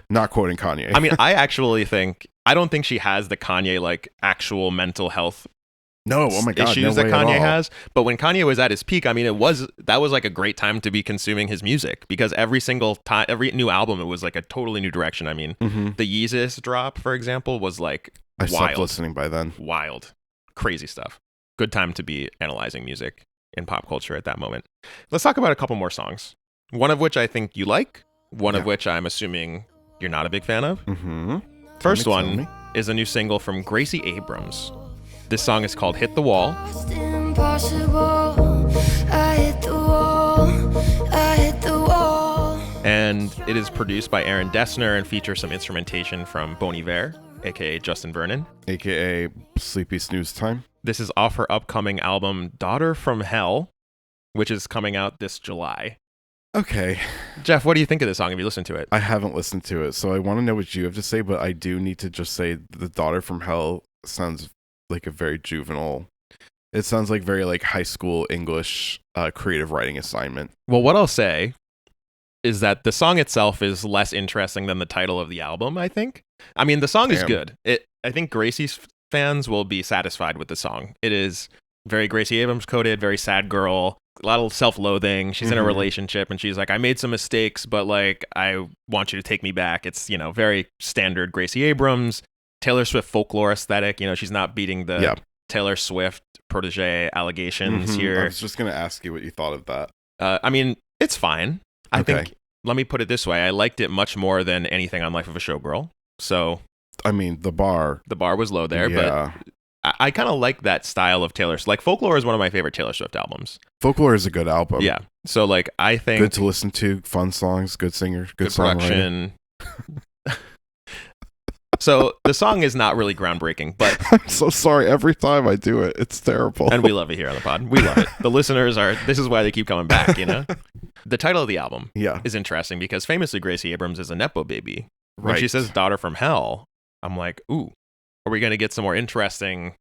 Not quoting Kanye. I mean, I don't think she has the Kanye like actual mental health oh my God, issues that Kanye has. But when Kanye was at his peak, I mean, that was like a great time to be consuming his music, because every single time, every new album, it was like a totally new direction. I mean, the Yeezus drop, for example, was like I stopped listening by then. Wild. Crazy stuff. Good time to be analyzing music. in pop culture at that moment. Let's talk about a couple more songs. One of which I think you like, one of which I'm assuming you're not a big fan of. Mm-hmm. First one is a new single from Gracie Abrams. This song is called Hit the Wall. Impossible. I hit the wall. I hit the wall. And it is produced by Aaron Dessner and features some instrumentation from Bon Iver, aka Justin Vernon, aka Sleepy Snooze Time. This is off her upcoming album Daughter from Hell, which is coming out this July. Okay. Geoff, what do you think of this song? Have you listened to it? I haven't listened to it, so I want to know what you have to say, but I do need to just say the Daughter from Hell sounds like a very juvenile. It sounds like very like high school English creative writing assignment. Well, what I'll say is that the song itself is less interesting than the title of the album, I think. I mean, the song is good. I think Gracie's fans will be satisfied with the song. It is very Gracie Abrams coded, very sad girl, a lot of self-loathing. She's in a relationship and she's like, I made some mistakes, but like, I want you to take me back. It's, you know, very standard Gracie Abrams, Taylor Swift folklore aesthetic. You know, she's not beating the Taylor Swift protege allegations here. I was just going to ask you what you thought of that. I mean, it's fine. I think, let me put it this way. I liked it much more than anything on Life of a Showgirl. So, I mean, the bar was low there, but I kind of like that style of Taylor. Like, Folklore is one of my favorite Taylor Swift albums. Folklore is a good album. Yeah. So, like, I think good to listen to, fun songs, good singer, good production. So the song is not really groundbreaking, but I'm so sorry. Every time I do it, it's terrible. And we love it here on the pod. We love it. The listeners are. This is why they keep coming back. You know, the title of the album is interesting because famously Gracie Abrams is a nepo baby. When she says "Daughter from Hell," I'm like, ooh, are we going to get some more interesting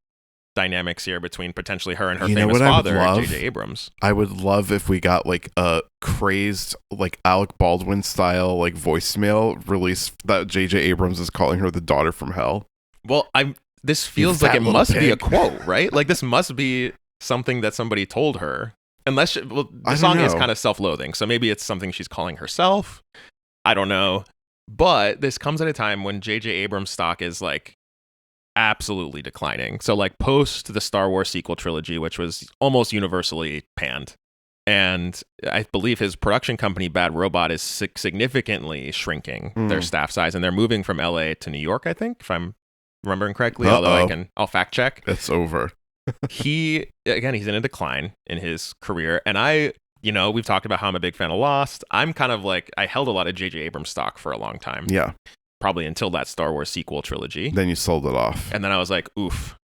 dynamics here between potentially her and her famous father, J.J. Abrams? I would love if we got like a crazed, like Alec Baldwin style, like voicemail release that J.J. Abrams is calling her the daughter from hell. Well, this feels like it must be a quote, right? Like this must be something that somebody told her. Unless the song is kind of self-loathing, so maybe it's something she's calling herself. I don't know. But this comes at a time when J.J. Abrams' stock is like absolutely declining. So like post the Star Wars sequel trilogy, which was almost universally panned, and I believe his production company Bad Robot is significantly shrinking their staff size, and they're moving from LA to New York, I think, if I'm remembering correctly. Although I'll fact check. It's over. He's in a decline in his career, and we've talked about how I'm a big fan of Lost. I'm kind of like, I held a lot of J.J. Abrams stock for a long time. Yeah. Probably until that Star Wars sequel trilogy. Then you sold it off. And then I was like, oof,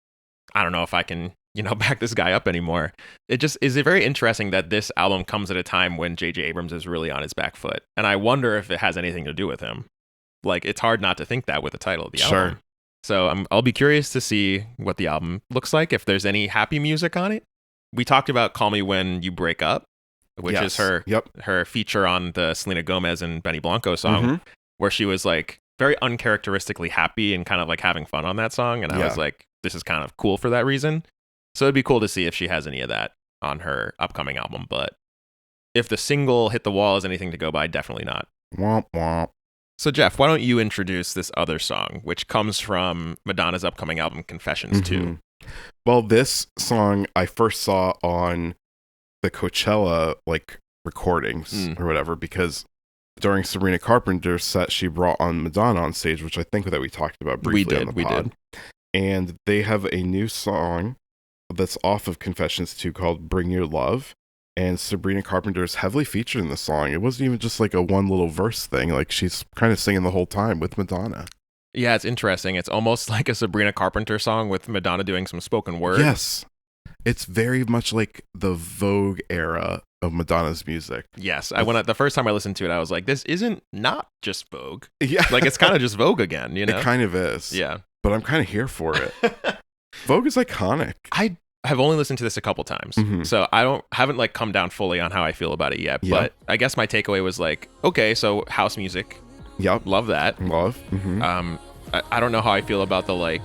I don't know if I can, back this guy up anymore. It just is very interesting that this album comes at a time when J.J. Abrams is really on his back foot. And I wonder if it has anything to do with him. Like, it's hard not to think that with the title of the album. So I'll be curious to see what the album looks like, if there's any happy music on it. We talked about Call Me When You Break Up, which is her feature on the Selena Gomez and Benny Blanco song, where she was like very uncharacteristically happy and kind of like having fun on that song. And I was like, this is kind of cool for that reason. So it'd be cool to see if she has any of that on her upcoming album. But if the single Hit the Wall is anything to go by, definitely not. Womp womp. So Geoff, why don't you introduce this other song, which comes from Madonna's upcoming album, Confessions 2? Well, this song I first saw on the Coachella like recordings or whatever, because during Sabrina Carpenter's set, she brought on Madonna on stage, which I think that we talked about briefly on the pod. And they have a new song that's off of Confessions 2 called Bring Your Love. And Sabrina Carpenter is heavily featured in the song. It wasn't even just like a one little verse thing. Like she's kind of singing the whole time with Madonna. Yeah, it's interesting. It's almost like a Sabrina Carpenter song with Madonna doing some spoken word. Yes. It's very much like the Vogue era of Madonna's music. Yes. The first time I listened to it, I was like, this isn't not just Vogue. Yeah. Like it's kind of just Vogue again, It kind of is. Yeah. But I'm kind of here for it. Vogue is iconic. I have only listened to this a couple times. So I haven't like come down fully on how I feel about it yet. But I guess my takeaway was like, okay, so house music. Yep. Love that. Love. I don't know how I feel about the like,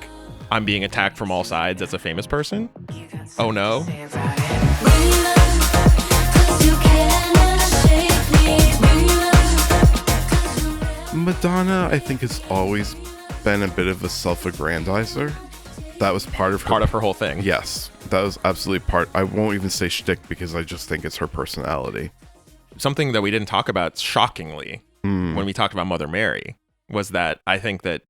I'm being attacked from all sides as a famous person. Oh no. Madonna, I think, has always been a bit of a self-aggrandizer. That was part of her whole thing. Yes. That was absolutely part. I won't even say shtick because I just think it's her personality. Something that we didn't talk about shockingly when we talked about Mother Mary was that I think that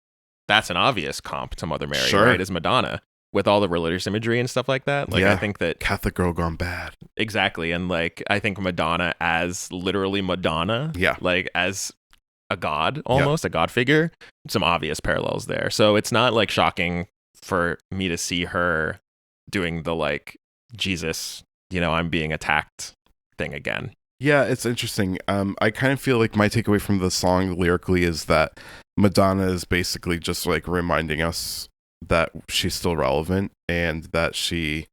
that's an obvious comp to Mother Mary, right? Is Madonna with all the religious imagery and stuff like that. Like, I think that Catholic girl gone bad. Exactly. And like, I think Madonna as literally Madonna, like as a god, almost a god figure, some obvious parallels there. So it's not like shocking for me to see her doing the like Jesus, I'm being attacked thing again. Yeah, it's interesting. I kind of feel like my takeaway from the song lyrically is that Madonna is basically just like reminding us that she's still relevant and that she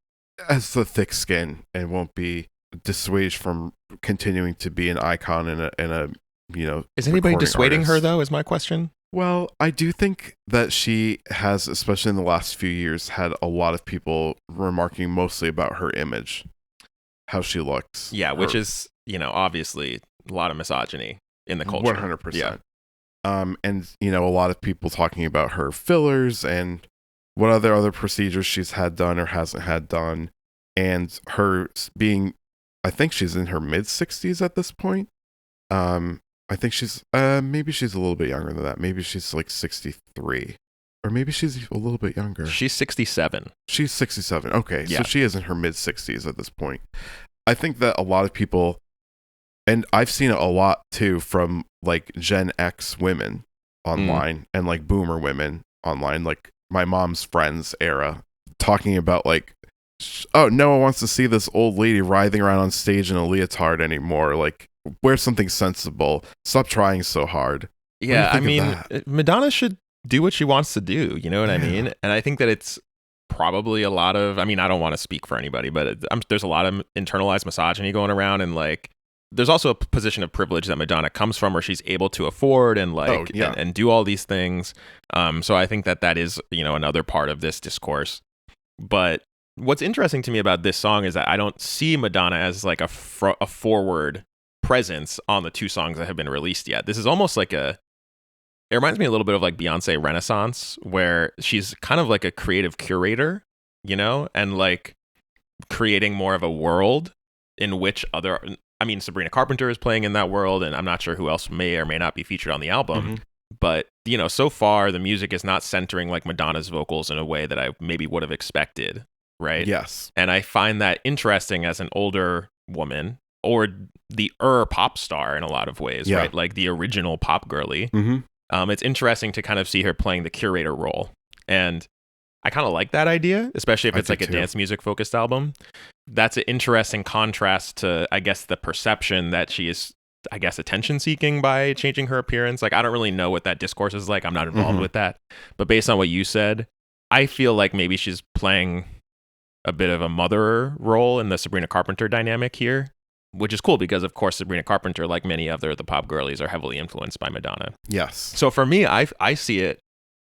has the thick skin and won't be dissuaded from continuing to be an icon and a Is anybody dissuading artist. her though, is my question? Well, I do think that she has, especially in the last few years, had a lot of people remarking mostly about her image, how she looks. Yeah, which is, obviously a lot of misogyny in the culture. 100%. Yeah. And, a lot of people talking about her fillers and what other procedures she's had done or hasn't had done. And her being, I think she's in her mid-60s at this point. I think she's, maybe she's a little bit younger than that. Maybe she's like 63. Or maybe she's a little bit younger. She's 67. She's 67. Okay, Yeah. so she is in her mid-60s at this point. I think that a lot of people, and I've seen it a lot too from like Gen X women online and like boomer women online, like my mom's friends era, talking about like, oh, no one wants to see this old lady writhing around on stage in a leotard anymore. Like, wear something sensible. Stop trying so hard. Yeah, I mean, Madonna should do what she wants to do. You know what I mean? And I think that it's probably a lot of, I mean, I don't want to speak for anybody, but there's a lot of internalized misogyny going around. And like, there's also a position of privilege that Madonna comes from where she's able to afford and like, and do all these things. So I think that is, another part of this discourse. But what's interesting to me about this song is that I don't see Madonna as like a forward presence on the two songs that have been released yet. This is almost like it reminds me a little bit of like Beyonce Renaissance, where she's kind of like a creative curator, and like creating more of a world in which Sabrina Carpenter is playing in that world, and I'm not sure who else may or may not be featured on the album. But, so far the music is not centering like Madonna's vocals in a way that I maybe would have expected, right? Yes. And I find that interesting as an older woman, or the pop star in a lot of ways, right? Like the original pop girly. It's interesting to kind of see her playing the curator role. And I kind of like that idea, especially if it's like a dance music focused album. That's an interesting contrast to, I guess, the perception that she is, I guess, attention seeking by changing her appearance. Like, I don't really know what that discourse is like. I'm not involved with that. But based on what you said, I feel like maybe she's playing a bit of a mother role in the Sabrina Carpenter dynamic here, which is cool because, of course, Sabrina Carpenter, like many other the pop girlies, are heavily influenced by Madonna. Yes. So for me, I see it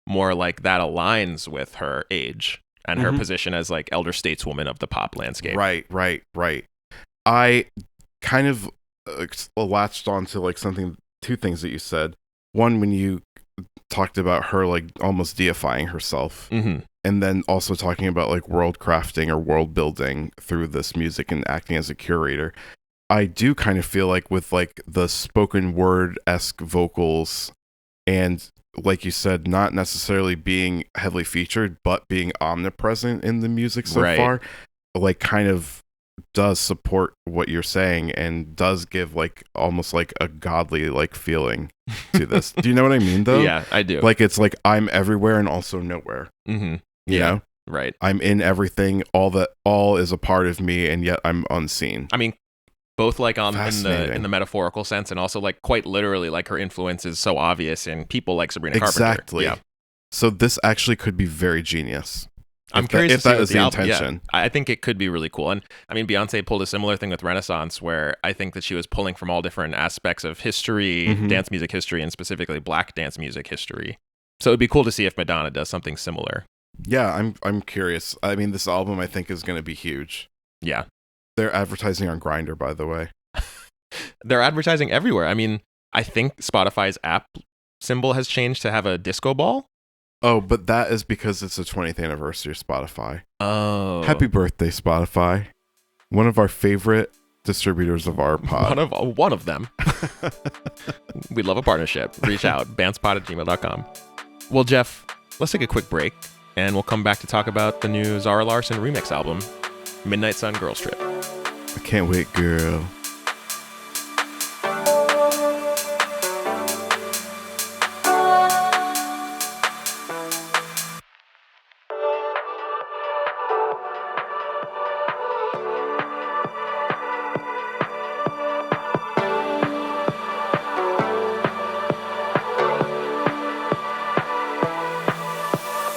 more like that aligns with her age and her position as like elder stateswoman of the pop landscape. Right. I kind of latched onto like two things that you said. One, when you talked about her like almost deifying herself, and then also talking about like world crafting or world building through this music and acting as a curator. I do kind of feel like with like the spoken word-esque vocals and, like you said, not necessarily being heavily featured, but being omnipresent in the music so far, like kind of does support what you're saying and does give like almost like a godly like feeling to this. Do you know what I mean though? Yeah, I do. Like it's like I'm everywhere and also nowhere. You know? Right. I'm in everything. All is a part of me, and yet I'm unseen. I mean, both like in the metaphorical sense, and also like quite literally, like her influence is so obvious in people like Sabrina Carpenter. Exactly. Yeah. So this actually could be very genius. I'm curious if that is the intention. Yeah, I think it could be really cool. And I mean, Beyonce pulled a similar thing with Renaissance, where I think that she was pulling from all different aspects of history, dance music history, and specifically Black dance music history. So it'd be cool to see if Madonna does something similar. Yeah, I'm curious. I mean, this album I think is going to be huge. Yeah. They're advertising on Grindr, by the way. They're advertising everywhere. I mean, I think Spotify's app symbol has changed to have a disco ball. Oh, but that is because it's the 20th anniversary of Spotify. Oh. Happy birthday, Spotify. One of our favorite distributors of our pod. One of them. We'd love a partnership. Reach out. bandspod@gmail.com. Well, Geoff, let's take a quick break, and we'll come back to talk about the new Zara Larsson remix album, Midnight Sun Girls Trip. I can't wait, girl.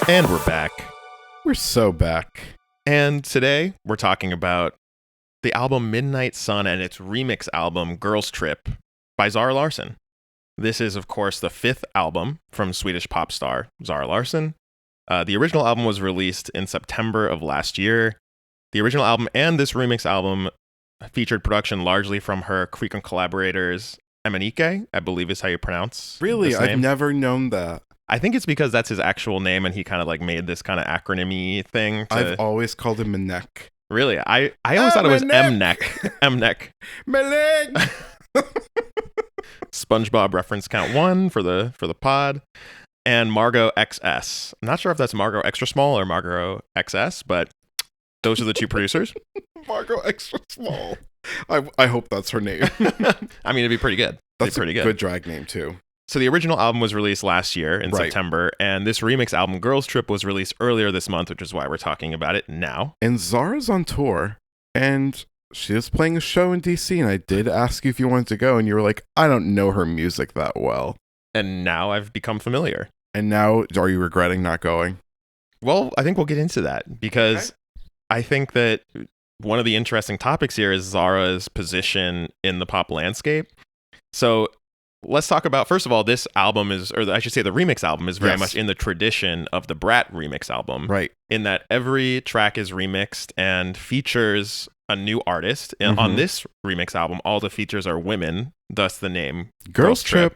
And we're back. We're so back. And today we're talking about the album Midnight Sun and its remix album Girls Trip by Zara Larsson. This is, of course, the 5th album from Swedish pop star Zara Larsson. The original album was released in September of last year. The original album and this remix album featured production largely from her frequent collaborators, Emanike, I believe is how you pronounce Really? this name. I've never known that. I think it's because that's his actual name and he kind of like made this kind of acronym-y thing. I've always called him Manek. Really? I always thought it was Mnek. Mnek. Manek! SpongeBob reference count 1 for the pod. And Margot XS. I'm not sure if that's Margot Extra Small or Margot XS, but those are the two producers. Margot Extra Small. I hope that's her name. I mean, it'd be pretty good. That's pretty a good drag name, too. So the original album was released last year in September, and this remix album, Girls Trip, was released earlier this month, which is why we're talking about it now. And Zara's on tour, and she was playing a show in DC, and I did ask you if you wanted to go, and you were like, I don't know her music that well. And now I've become familiar. And now, are you regretting not going? Well, I think we'll get into that, because I think that one of the interesting topics here is Zara's position in the pop landscape. So let's talk about, first of all, this album is, or I should say the remix album is very much in the tradition of the Brat remix album. Right. In that every track is remixed and features a new artist. And on this remix album, all the features are women, thus the name Girls Trip.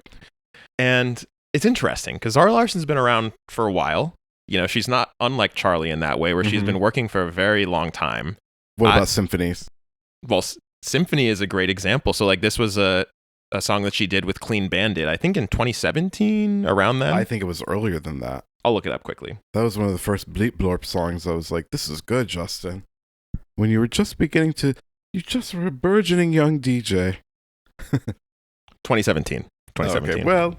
And it's interesting because Zara Larsson's been around for a while. You know, she's not unlike Charli in that way, where she's been working for a very long time. What about symphonies? Well, Symphony is a great example. So like this was a song that she did with Clean Bandit, I think in 2017, around then. I think it was earlier than that. I'll look it up quickly. That was one of the first Bleep Blorp songs. I was like, this is good, Justin. When you were just beginning to, you just were a burgeoning young DJ. 2017. Okay, well.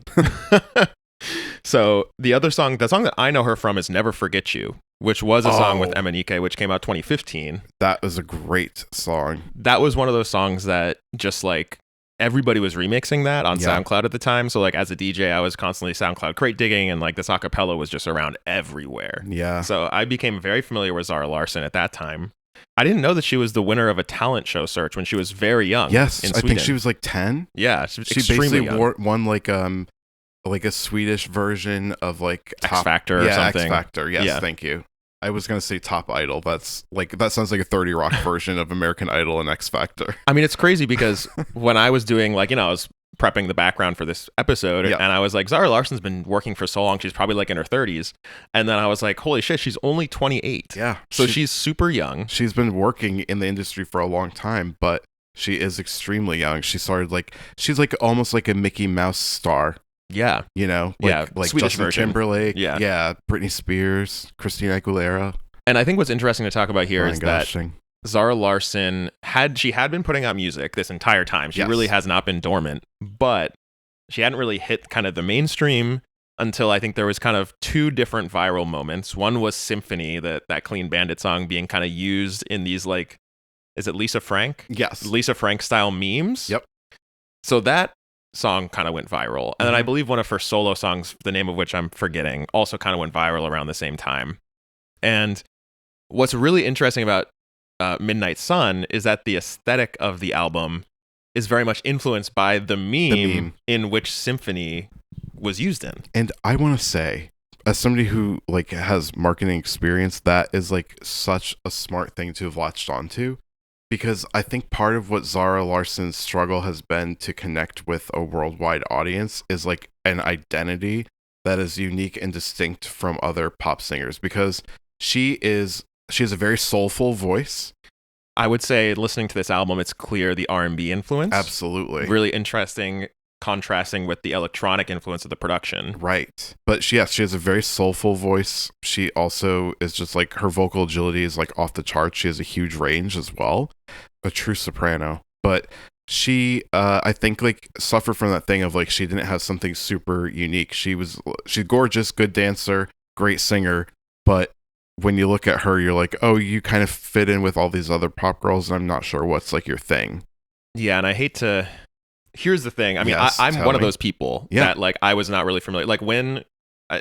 So the other song, the song that I know her from is Never Forget You, which was a song with Emanike, which came out 2015. That was a great song. That was one of those songs that just like, everybody was remixing that on SoundCloud at the time. So like as a DJ, I was constantly SoundCloud crate digging, and like this acapella was just around everywhere. Yeah. So I became very familiar with Zara Larsson at that time. I didn't know that she was the winner of a talent show search when she was very young. Yes, in I Sweden. think she was like 10. Yeah, she basically young. won like a Swedish version of like X Factor or something. X Factor. Yes, thank you. I was going to say Top Idol. That's like, that sounds like a 30 Rock version of American Idol and X Factor. I mean, it's crazy because when I was doing like, you know, I was prepping the background for this episode and I was like, Zara Larsson's been working for so long. She's probably like in her 30s. And then I was like, holy shit, she's only 28. Yeah. So she's super young. She's been working in the industry for a long time, but she is extremely young. She started like, she's like almost like a Mickey Mouse star. Yeah. You know, like Swedish Justin version. Timberlake. Yeah. Yeah. Britney Spears, Christina Aguilera. And I think what's interesting to talk about here is that Gosling. Zara Larsson had been putting out music this entire time. She really has not been dormant, but she hadn't really hit kind of the mainstream until I think there was kind of 2 different viral moments. One was Symphony, that Clean Bandit song being kind of used in these like, is it Lisa Frank? Yes. Lisa Frank style memes. Yep. So that song kind of went viral. And then I believe one of her solo songs, the name of which I'm forgetting, also kind of went viral around the same time. And what's really interesting about Midnight Sun is that the aesthetic of the album is very much influenced by the meme in which Symphony was used in. And I want to say, as somebody who like has marketing experience, that is like such a smart thing to have latched onto, because I think part of what Zara Larsson's struggle has been to connect with a worldwide audience is like an identity that is unique and distinct from other pop singers, because she has a very soulful voice. I would say listening to this album, it's clear the R&B influence. Absolutely. Really interesting, contrasting with the electronic influence of the production. Right. But she has a very soulful voice. She also is just like, her vocal agility is like off the charts. She has a huge range as well. A true soprano. But she, I think, like, suffered from that thing of like, she didn't have something super unique. She's gorgeous, good dancer, great singer, but when you look at her, you're like, oh, you kind of fit in with all these other pop girls, and I'm not sure what's like your thing. Yeah, and I hate to. Here's the thing. I mean, Yes, I'm one of those people Yeah. that like I was not really familiar. Like when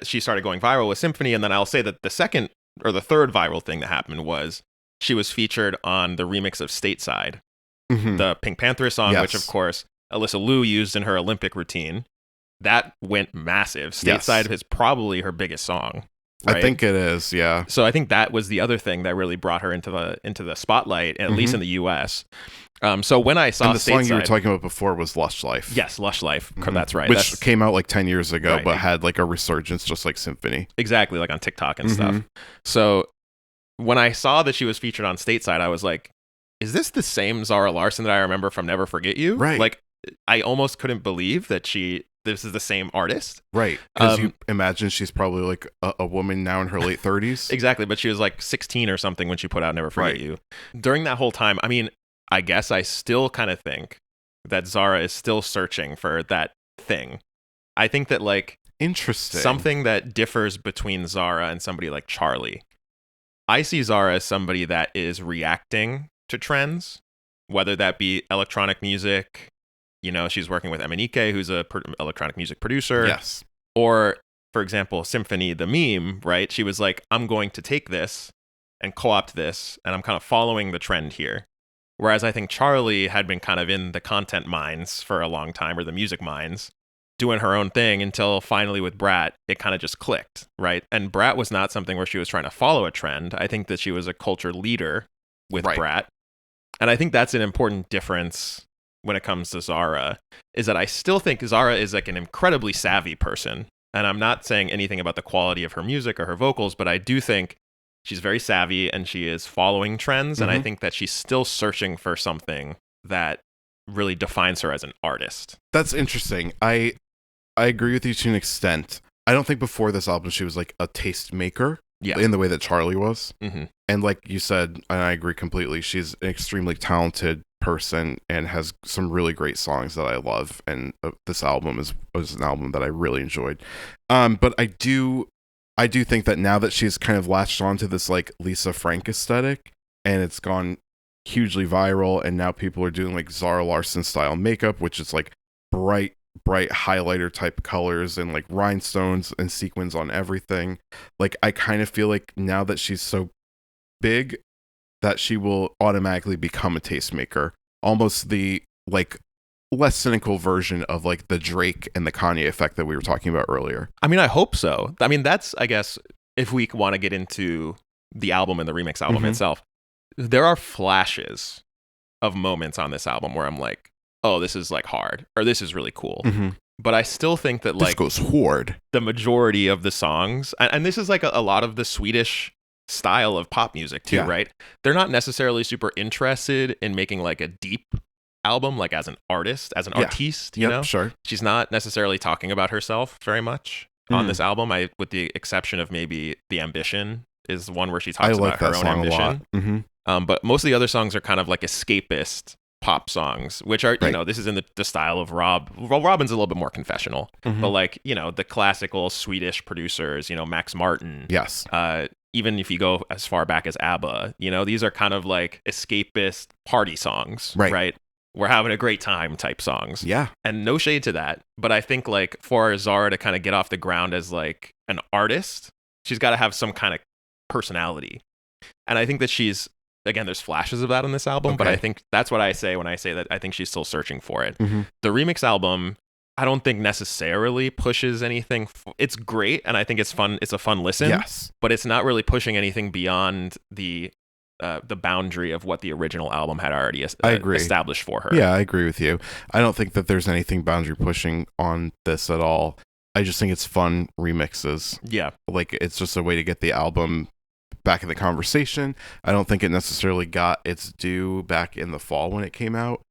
she started going viral with Symphony, and then I'll say that the second or the third viral thing that happened was she was featured on the remix of Stateside, the Pink Panther song, which of course Alyssa Liu used in her Olympic routine. That went massive. Stateside is probably her biggest song. Right? I think it is, yeah. So I think that was the other thing that really brought her into the spotlight, at least in the U.S. So when I saw and the song Stateside, you were talking about before was Lush Life. Yes, Lush Life. That's right. Which came out like 10 years ago, Right. but had like a resurgence just like Symphony. Exactly, like on TikTok and stuff. So when I saw that she was featured on Stateside, I was like, is this the same Zara Larsson that I remember from Never Forget You? Right. Like, I almost couldn't believe that this is the same artist. Right. Because you imagine she's probably like a woman now in her late 30s. Exactly, but she was like 16 or something when she put out Never Forget Right. You. During that whole time, I mean, I guess I still kind of think that Zara is still searching for that thing. I think that like Interesting. something that differs between Zara and somebody like Charli. I see Zara as somebody that is reacting to trends, whether that be electronic music. You know, she's working with Emanike, who's a electronic music producer. Yes. Or, for example, Symphony, the meme, right? She was like, I'm going to take this and co-opt this, and I'm kind of following the trend here. Whereas I think Charli had been kind of in the content mines for a long time, or the music mines, doing her own thing until finally with Brat, it kind of just clicked, right? And Brat was not something where she was trying to follow a trend. I think that she was a culture leader with Brat. And I think that's an important difference when it comes to Zara, is that I still think Zara is like an incredibly savvy person. And I'm not saying anything about the quality of her music or her vocals, but I do think she's very savvy and she is following trends. And I think that she's still searching for something that really defines her as an artist. That's interesting. I agree with you to an extent. I don't think before this album she was like a taste maker in the way that Charli was. And like you said, and I agree completely, she's an extremely talented person and has some really great songs that I love. And this album was an album that I really enjoyed. But I do think that now that she's kind of latched onto this like Lisa Frank aesthetic, and it's gone hugely viral, and now people are doing like Zara Larsson style makeup, which is like bright highlighter type colors and like rhinestones and sequins on everything. Like I kind of feel like now that she's so big that she will automatically become a tastemaker, almost the like less cynical version of like the Drake and the Kanye effect that we were talking about earlier. I mean, I hope so. I mean, that's, I guess, if we want to get into the album and the remix album itself, there are flashes of moments on this album where I'm like, oh, this is like hard, or this is really cool. But I still think that like this goes hard. The majority of the songs, and this is like a lot of the Swedish style of pop music too, right? They're not necessarily super interested in making like a deep album, like as an artist, as an artiste, you know? Sure. She's not necessarily talking about herself very much on this album, with the exception of maybe The Ambition is one where she talks about her own ambition. But most of the other songs are kind of like escapist pop songs, which are, you know, this is in the style of Rob. Well, Robin's a little bit more confessional, but like, you know, the classical Swedish producers, you know, Max Martin. Yes. Even if you go as far back as ABBA, you know, these are kind of like escapist party songs, right? We're having a great time type songs. Yeah. And no shade to that. But I think like for Zara to kind of get off the ground as like an artist, she's got to have some kind of personality. And I think that she's, again, there's flashes of that on this album, but I think that's what I say when I say that I think she's still searching for it. The remix album, I don't think necessarily pushes anything. It's great, and I think it's fun. It's a fun listen. Yes. But it's not really pushing anything beyond the boundary of what the original album had already established for her. Yeah, I agree with you. I don't think that there's anything boundary pushing on this at all. I just think it's fun remixes. Yeah. Like, it's just a way to get the album back in the conversation. I don't think it necessarily got its due back in the fall when it came out.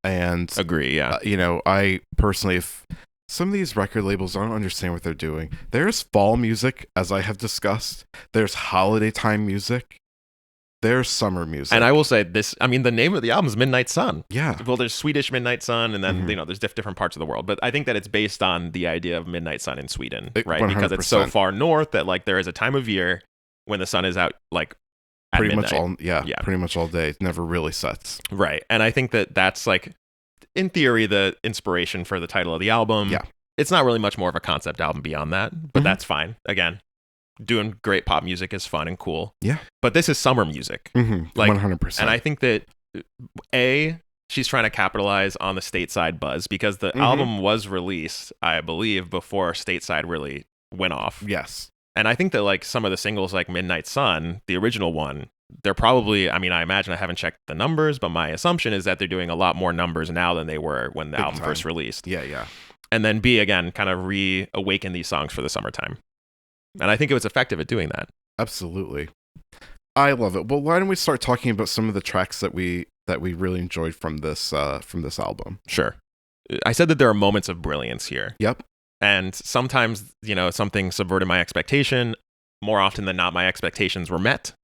And Agree, yeah. I personally, if some of these record labels, I don't understand what they're doing. There's fall music, as I have discussed. There's holiday time music. There's summer music. And I will say this, I mean, the name of the album is Midnight Sun. Yeah. Well, there's Swedish Midnight Sun, and then, there's different parts of the world. But I think that it's based on the idea of Midnight Sun in Sweden, right? 100%. Because it's so far north that, like, there is a time of year when the sun is out, like, at pretty midnight. Pretty much all day. It never really sets. Right. And I think that that's, like, in theory, the inspiration for the title of the album. Yeah. It's not really much more of a concept album beyond that, but that's fine. Again, doing great pop music is fun and cool. Yeah. But this is summer music. Like 100%. And I think that she's trying to capitalize on the stateside buzz because the album was released, I believe, before stateside really went off. Yes. And I think that, like, some of the singles like Midnight Sun, the original one, they're probably, I mean, I imagine, I haven't checked the numbers, but my assumption is that they're doing a lot more numbers now than they were when the album first released. Yeah. And then B, again, kind of reawaken these songs for the summertime. And I think it was effective at doing that. Absolutely. I love it. Well, why don't we start talking about some of the tracks that we really enjoyed from this album? Sure. I said that there are moments of brilliance here. Yep. And sometimes, something subverted my expectation. More often than not, my expectations were met,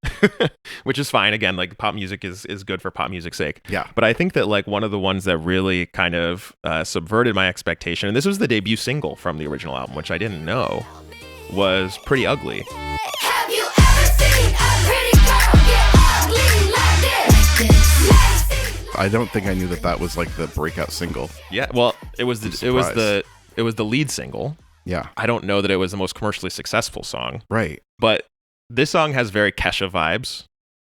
which is fine. Again, like, pop music is good for pop music's sake. Yeah. But I think that, like, one of the ones that really kind of subverted my expectation, and this was the debut single from the original album, which I didn't know, was Pretty Ugly. Have you ever seen a pretty girl get ugly like this? I don't think I knew that was like the breakout single. Yeah, well, it was the lead single. Yeah. I don't know that it was the most commercially successful song. Right. But this song has very Kesha vibes.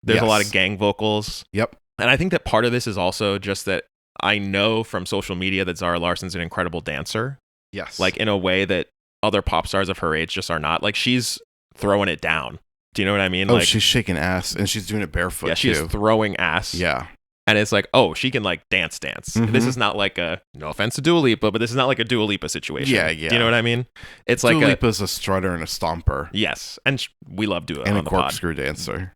There's a lot of gang vocals. Yep. And I think that part of this is also just that I know from social media that Zara Larsson's an incredible dancer. Yes. Like, in a way that other pop stars of her age just are not. Like, she's throwing it down. Do you know what I mean? Oh, like, she's shaking ass, and she's doing it barefoot, yeah, she's throwing ass. Yeah. And it's like, oh, she can, like, dance. This is not like no offense to Dua Lipa, but this is not like a Dua Lipa situation. Yeah. Do you know what I mean? It's like Dua Lipa's a strutter and a stomper. Yes. And we love Dua and on a corkscrew dancer.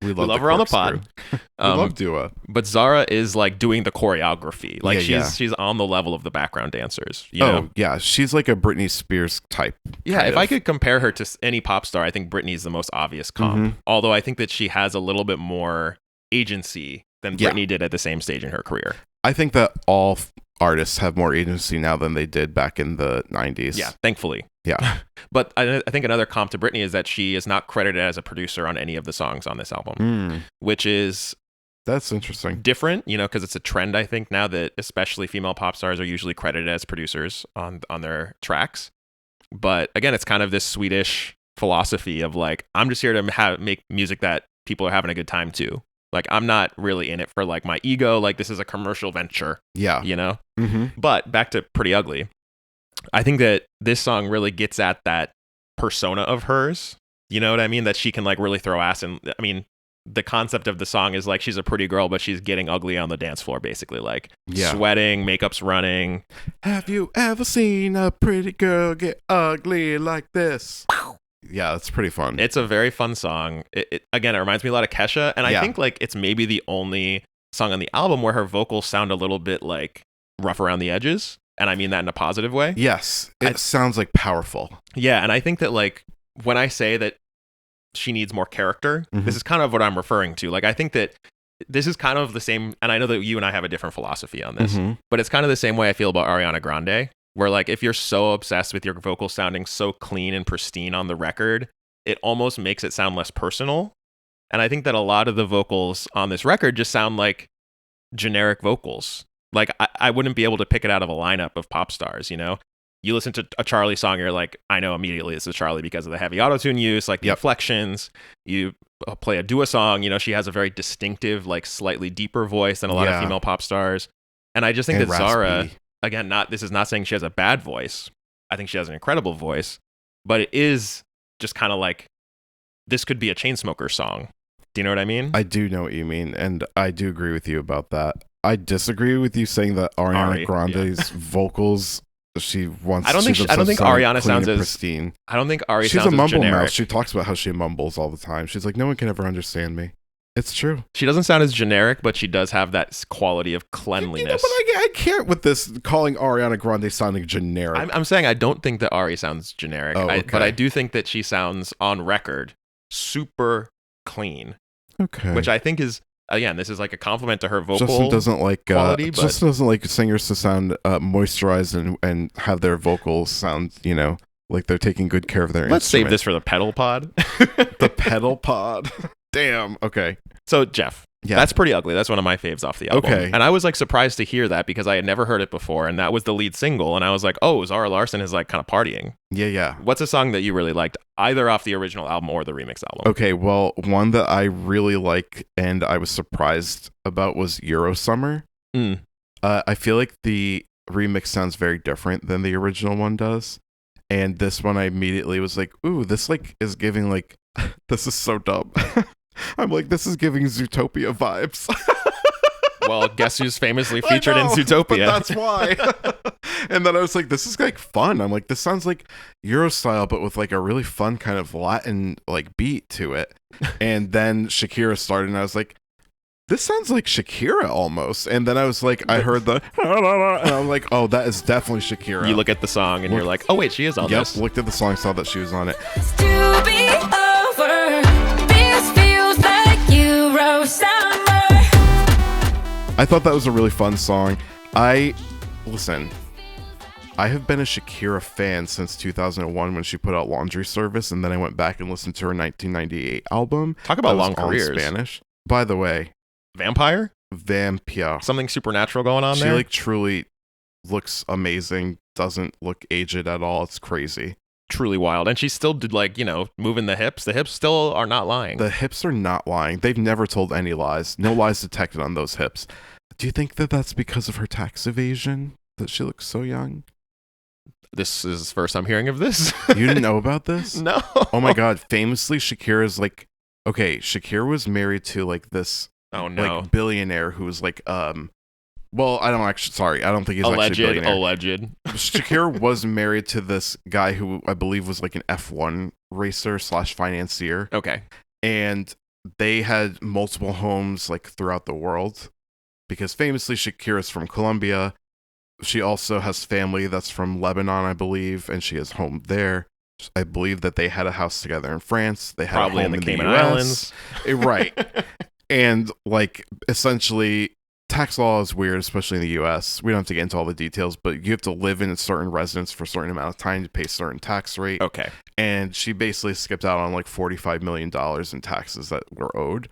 We love her on the pod. We love Dua. But Zara is, like, doing the choreography. Like, Yeah, she's on the level of the background dancers. You know? Yeah. She's like a Britney Spears type. Yeah, if I could compare her to any pop star, I think Britney's the most obvious comp. Although I think that she has a little bit more agency than Britney did at the same stage in her career. I think that all artists have more agency now than they did back in the 90s. Yeah, thankfully. Yeah. But I think another comp to Britney is that she is not credited as a producer on any of the songs on this album, which is... That's interesting. Different, because it's a trend, I think, now that especially female pop stars are usually credited as producers on their tracks. But again, it's kind of this Swedish philosophy of, like, I'm just here to make music that people are having a good time to. Like, I'm not really in it for, like, my ego. Like, this is a commercial venture. Yeah. But back to Pretty Ugly. I think that this song really gets at that persona of hers. You know what I mean? That she can, like, really throw ass. And I mean, the concept of the song is, like, she's a pretty girl, but she's getting ugly on the dance floor, basically. Like, sweating, makeup's running. Have you ever seen a pretty girl get ugly like this? Yeah, it's pretty fun. It's a very fun song. Again, it reminds me a lot of Kesha. And I think, like, it's maybe the only song on the album where her vocals sound a little bit, like, rough around the edges. And I mean that in a positive way. Yes. It sounds, like, powerful. Yeah, and I think that, like, when I say that she needs more character, this is kind of what I'm referring to. Like, I think that this is kind of the same, and I know that you and I have a different philosophy on this, but it's kind of the same way I feel about Ariana Grande, where, like, if you're so obsessed with your vocal sounding so clean and pristine on the record, it almost makes it sound less personal. And I think that a lot of the vocals on this record just sound like generic vocals. Like, I wouldn't be able to pick it out of a lineup of pop stars, You listen to a Charli song, you're like, I know immediately this is Charli because of the heavy autotune use, like the inflections. You play a Dua song, she has a very distinctive, like, slightly deeper voice than a lot of female pop stars. And I just think that Zara, again, this is not saying she has a bad voice. I think she has an incredible voice, but it is just kind of like, this could be a Chainsmokers song. Do you know what I mean? I do know what you mean, and I do agree with you about that. I disagree with you saying that Ariana Grande's vocals she wants. I don't think Ariana sounds as pristine. I don't think Ari She's sounds a mumble as generic. mouth. She talks about how she mumbles all the time. She's like, no one can ever understand me. It's true. She doesn't sound as generic, but she does have that quality of cleanliness. But I can't with this calling Ariana Grande sounding generic. I'm saying I don't think that Ari sounds generic, okay. but I do think that she sounds on record super clean. Okay. Which I think is, again, this is like a compliment to her vocal Justin doesn't like quality. Justin doesn't like singers to sound moisturized and have their vocals sound, like they're taking good care of their Let's instrument. save this for the pedal pod. The pedal pod. Damn. Okay. So, Geoff, that's Pretty Ugly. That's one of my faves off the album. Okay. And I was like surprised to hear that because I had never heard it before. And that was the lead single. And I was like, oh, Zara Larsson is like kind of partying. Yeah. What's a song that you really liked, either off the original album or the remix album? Okay. Well, one that I really like and I was surprised about was Euro Summer. I feel like the remix sounds very different than the original one does. And this one I immediately was like, ooh, this like is giving like, this is so dumb. I'm like, this is giving Zootopia vibes. Well, guess who's famously featured in Zootopia? But that's why. And then I was like, this is like fun. I'm like, this sounds like Euro style, but with like a really fun kind of Latin like beat to it. And then Shakira started, and I was like, this sounds like Shakira almost. And then I was like, I heard the, and I'm like, oh, that is definitely Shakira. You look at the song and you're like, oh wait, she is on this. Yep, looked at the song, saw that she was on it. To be over. This feels like Euro summer. I thought that was a really fun song. Listen, I have been a Shakira fan since 2001 when she put out Laundry Service, and then I went back and listened to her 1998 album. Talk about that was long all in careers. Spanish. By the way, Vampire? Something supernatural going on she there? She like truly looks amazing, doesn't look aged at all. It's crazy. Truly wild. And she still did like, moving the hips. The hips still are not lying. The hips are not lying. They've never told any lies. No lies detected on those hips. Do you think that that's because of her tax evasion that she looks so young? This is the first I'm hearing of this. You didn't know about this? No. Oh my God. Famously, Shakira's like, okay, Shakira was married to like this like billionaire who was like, well, I don't think he's actually a billionaire. Alleged. Shakira was married to this guy who I believe was like an F1 racer / financier. Okay. And they had multiple homes like throughout the world because famously Shakira's from Colombia. She also has family that's from Lebanon, I believe, and she has home there. I believe that they had a house together in France. They had probably a home in the in Cayman the US. Islands. Right. And like essentially tax law is weird, especially in the US. We don't have to get into all the details, but you have to live in a certain residence for a certain amount of time to pay a certain tax rate. Okay. And she basically skipped out on like $45 million in taxes that were owed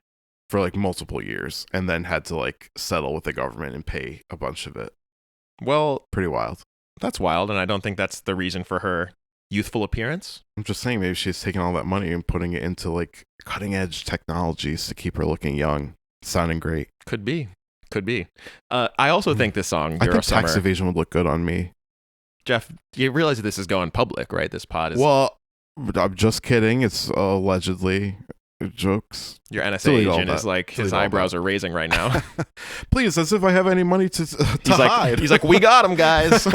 for like multiple years and then had to like settle with the government and pay a bunch of it. Well, pretty wild. That's wild. And I don't think that's the reason for her youthful appearance. I'm just saying maybe she's taking all that money and putting it into like cutting edge technologies to keep her looking young, sounding great. Could be. I also think this song, I Euro think Summer, tax evasion would look good on me. Geoff, you realize that this is going public, right? This pod is. Well, I'm just kidding. It's allegedly jokes. Your NSA Delete all agent is that. like, his Delete all eyebrows that. are raising right now. Please, as if I have any money to hide. He's like, we got him, guys.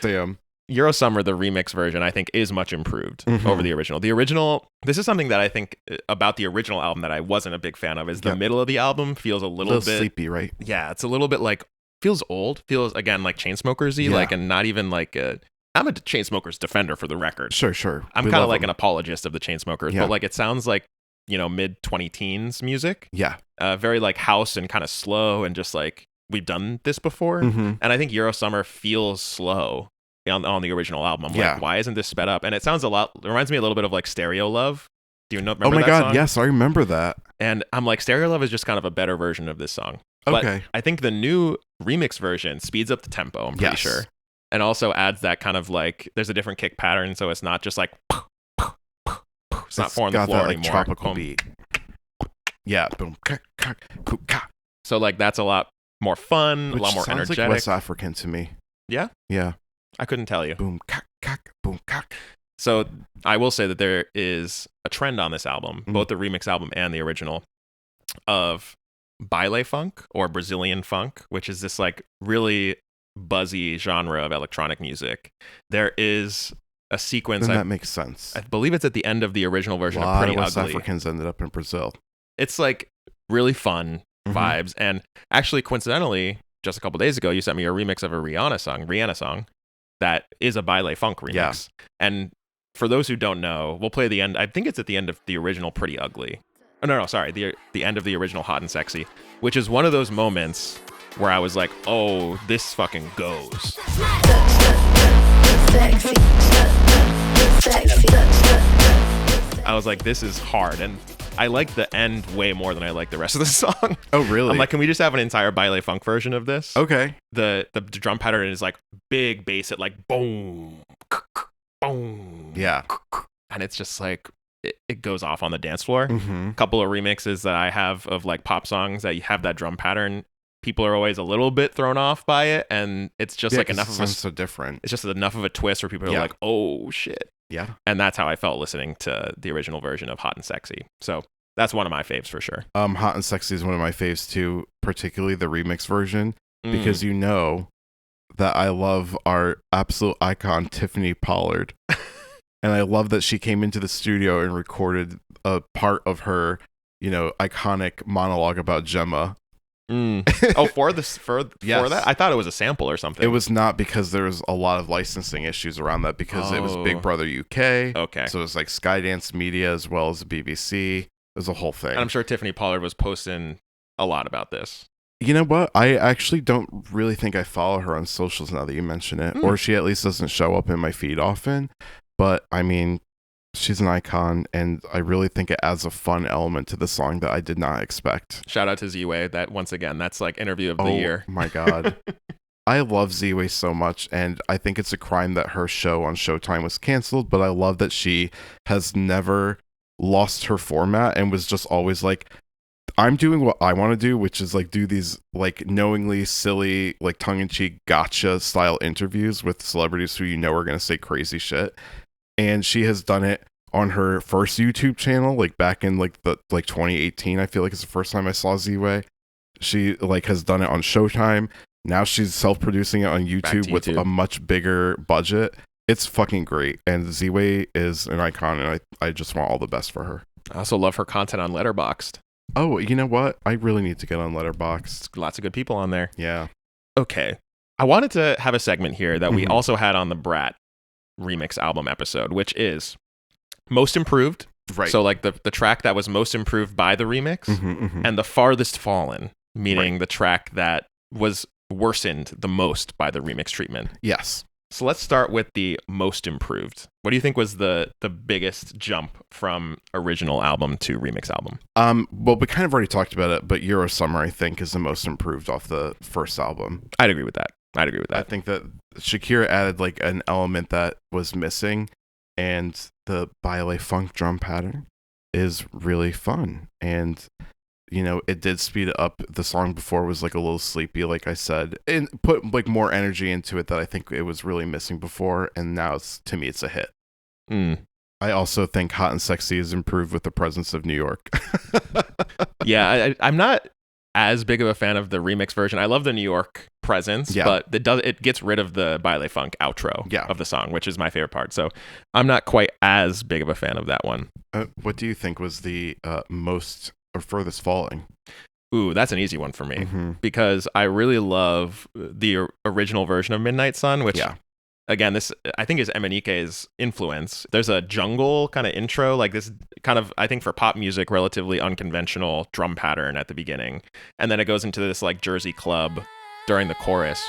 Damn. Euro Summer, the remix version, I think is much improved over the original. The original, this is something that I think about the original album that I wasn't a big fan of, is the middle of the album feels a little bit sleepy, right? Yeah, it's a little bit like, feels old, feels again like Chainsmokers-y, like, and not even like I'm a Chainsmokers defender for the record. Sure. I'm kind of like an apologist of the Chainsmokers, but like it sounds like, mid 20-teens music. Yeah. Very like house and kind of slow and just like, we've done this before. And I think Euro Summer feels slow on the original album. I'm like, why isn't this sped up? And it sounds it reminds me a little bit of like Stereo Love. Do you remember Oh my that God, song? yes, I remember that. And I'm like, Stereo Love is just kind of a better version of this song. Okay. But I think the new remix version speeds up the tempo, I'm pretty sure. And also adds that kind of like, there's a different kick pattern, so it's not just like, it's not four on the floor that, like, anymore. Tropical Boom. beat. Yeah, boom. So like that's a lot more fun, Which a lot more sounds energetic. like West African to me. Yeah? Yeah. I couldn't tell you. Boom, cock, boom, cock. So I will say that there is a trend on this album, both the remix album and the original, of baile funk or Brazilian funk, which is this like really buzzy genre of electronic music, there is a sequence. Then that makes sense. I believe it's at the end of the original version A of lot Pretty of West Ugly. Africans ended up in Brazil. It's like really fun vibes. And actually, coincidentally, just a couple days ago, you sent me a remix of a Rihanna song that is a Baile Funk remix. Yeah. And for those who don't know, we'll play the end. I think it's at the end of the original Pretty Ugly. Oh, no, sorry. The end of the original Hot and Sexy, which is one of those moments where I was like, oh, this fucking goes. I was like, this is hard. And I like the end way more than I like the rest of the song. Oh, really? I'm like, can we just have an entire Baile Funk version of this? Okay. The drum pattern is like big bass at like boom, boom. Yeah. And it's just like, it goes off on the dance floor. Mm-hmm. A couple of remixes that I have of like pop songs that you have that drum pattern, people are always a little bit thrown off by it. And it's just like enough of a, sounds so different. it's just enough of a twist where people are like, oh shit. Yeah. And that's how I felt listening to the original version of Hot and Sexy. So that's one of my faves for sure. Hot and Sexy is one of my faves too, particularly the remix version, because you know that I love our absolute icon Tiffany Pollard. And I love that she came into the studio and recorded a part of her, iconic monologue about Gemma. Oh, for that? I thought it was a sample or something. It was not, because there was a lot of licensing issues around that, because it was Big Brother UK. Okay. So it was like Skydance Media as well as the BBC. It was a whole thing. And I'm sure Tiffany Pollard was posting a lot about this. You know what? I actually don't really think I follow her on socials now that you mention it, or she at least doesn't show up in my feed often. But I mean, she's an icon, and I really think it adds a fun element to the song that I did not expect. Shout out to Z-Way. That once again, that's like interview of the year. Oh my God. I love Z-Way so much, and I think it's a crime that her show on Showtime was canceled, but I love that she has never lost her format and was just always like, I'm doing what I want to do, which is like do these like knowingly silly, like tongue-in-cheek gotcha style interviews with celebrities who are going to say crazy shit. And she has done it on her first YouTube channel, like back in like 2018. I feel like it's the first time I saw Z-Way. She like has done it on Showtime. Now she's self-producing it on YouTube with a much bigger budget. It's fucking great. And Z-Way is an icon, and I just want all the best for her. I also love her content on Letterboxd. Oh, you know what? I really need to get on Letterboxd. Lots of good people on there. Yeah. Okay. I wanted to have a segment here that we also had on the Brat remix album episode, which is most improved. Right. So like the track that was most improved by the remix, and the farthest fallen, meaning the track that was worsened the most by the remix treatment. Yes. So let's start with the most improved. What do you think was the biggest jump from original album to remix album? Well, we kind of already talked about it, but Euro Summer, I think, is the most improved off the first album. I'd agree with that. I think that Shakira added like an element that was missing, and the Baile Funk drum pattern is really fun. And it did speed up. The song before was like a little sleepy, like I said, and put like more energy into it that I think it was really missing before. And now to me, it's a hit. I also think Hot and Sexy is improved with the presence of New York. Yeah, I'm not as big of a fan of the remix version. I love the New York presence, but it gets rid of the Baile Funk outro of the song, which is my favorite part. So I'm not quite as big of a fan of that one. What do you think was the most or furthest falling? Ooh, that's an easy one for me, because I really love the original version of Midnight Sun, which again, this I think is Emanike's influence. There's a jungle kind of intro, like this kind of, I think for pop music, relatively unconventional drum pattern at the beginning. And then it goes into this like Jersey club during the chorus.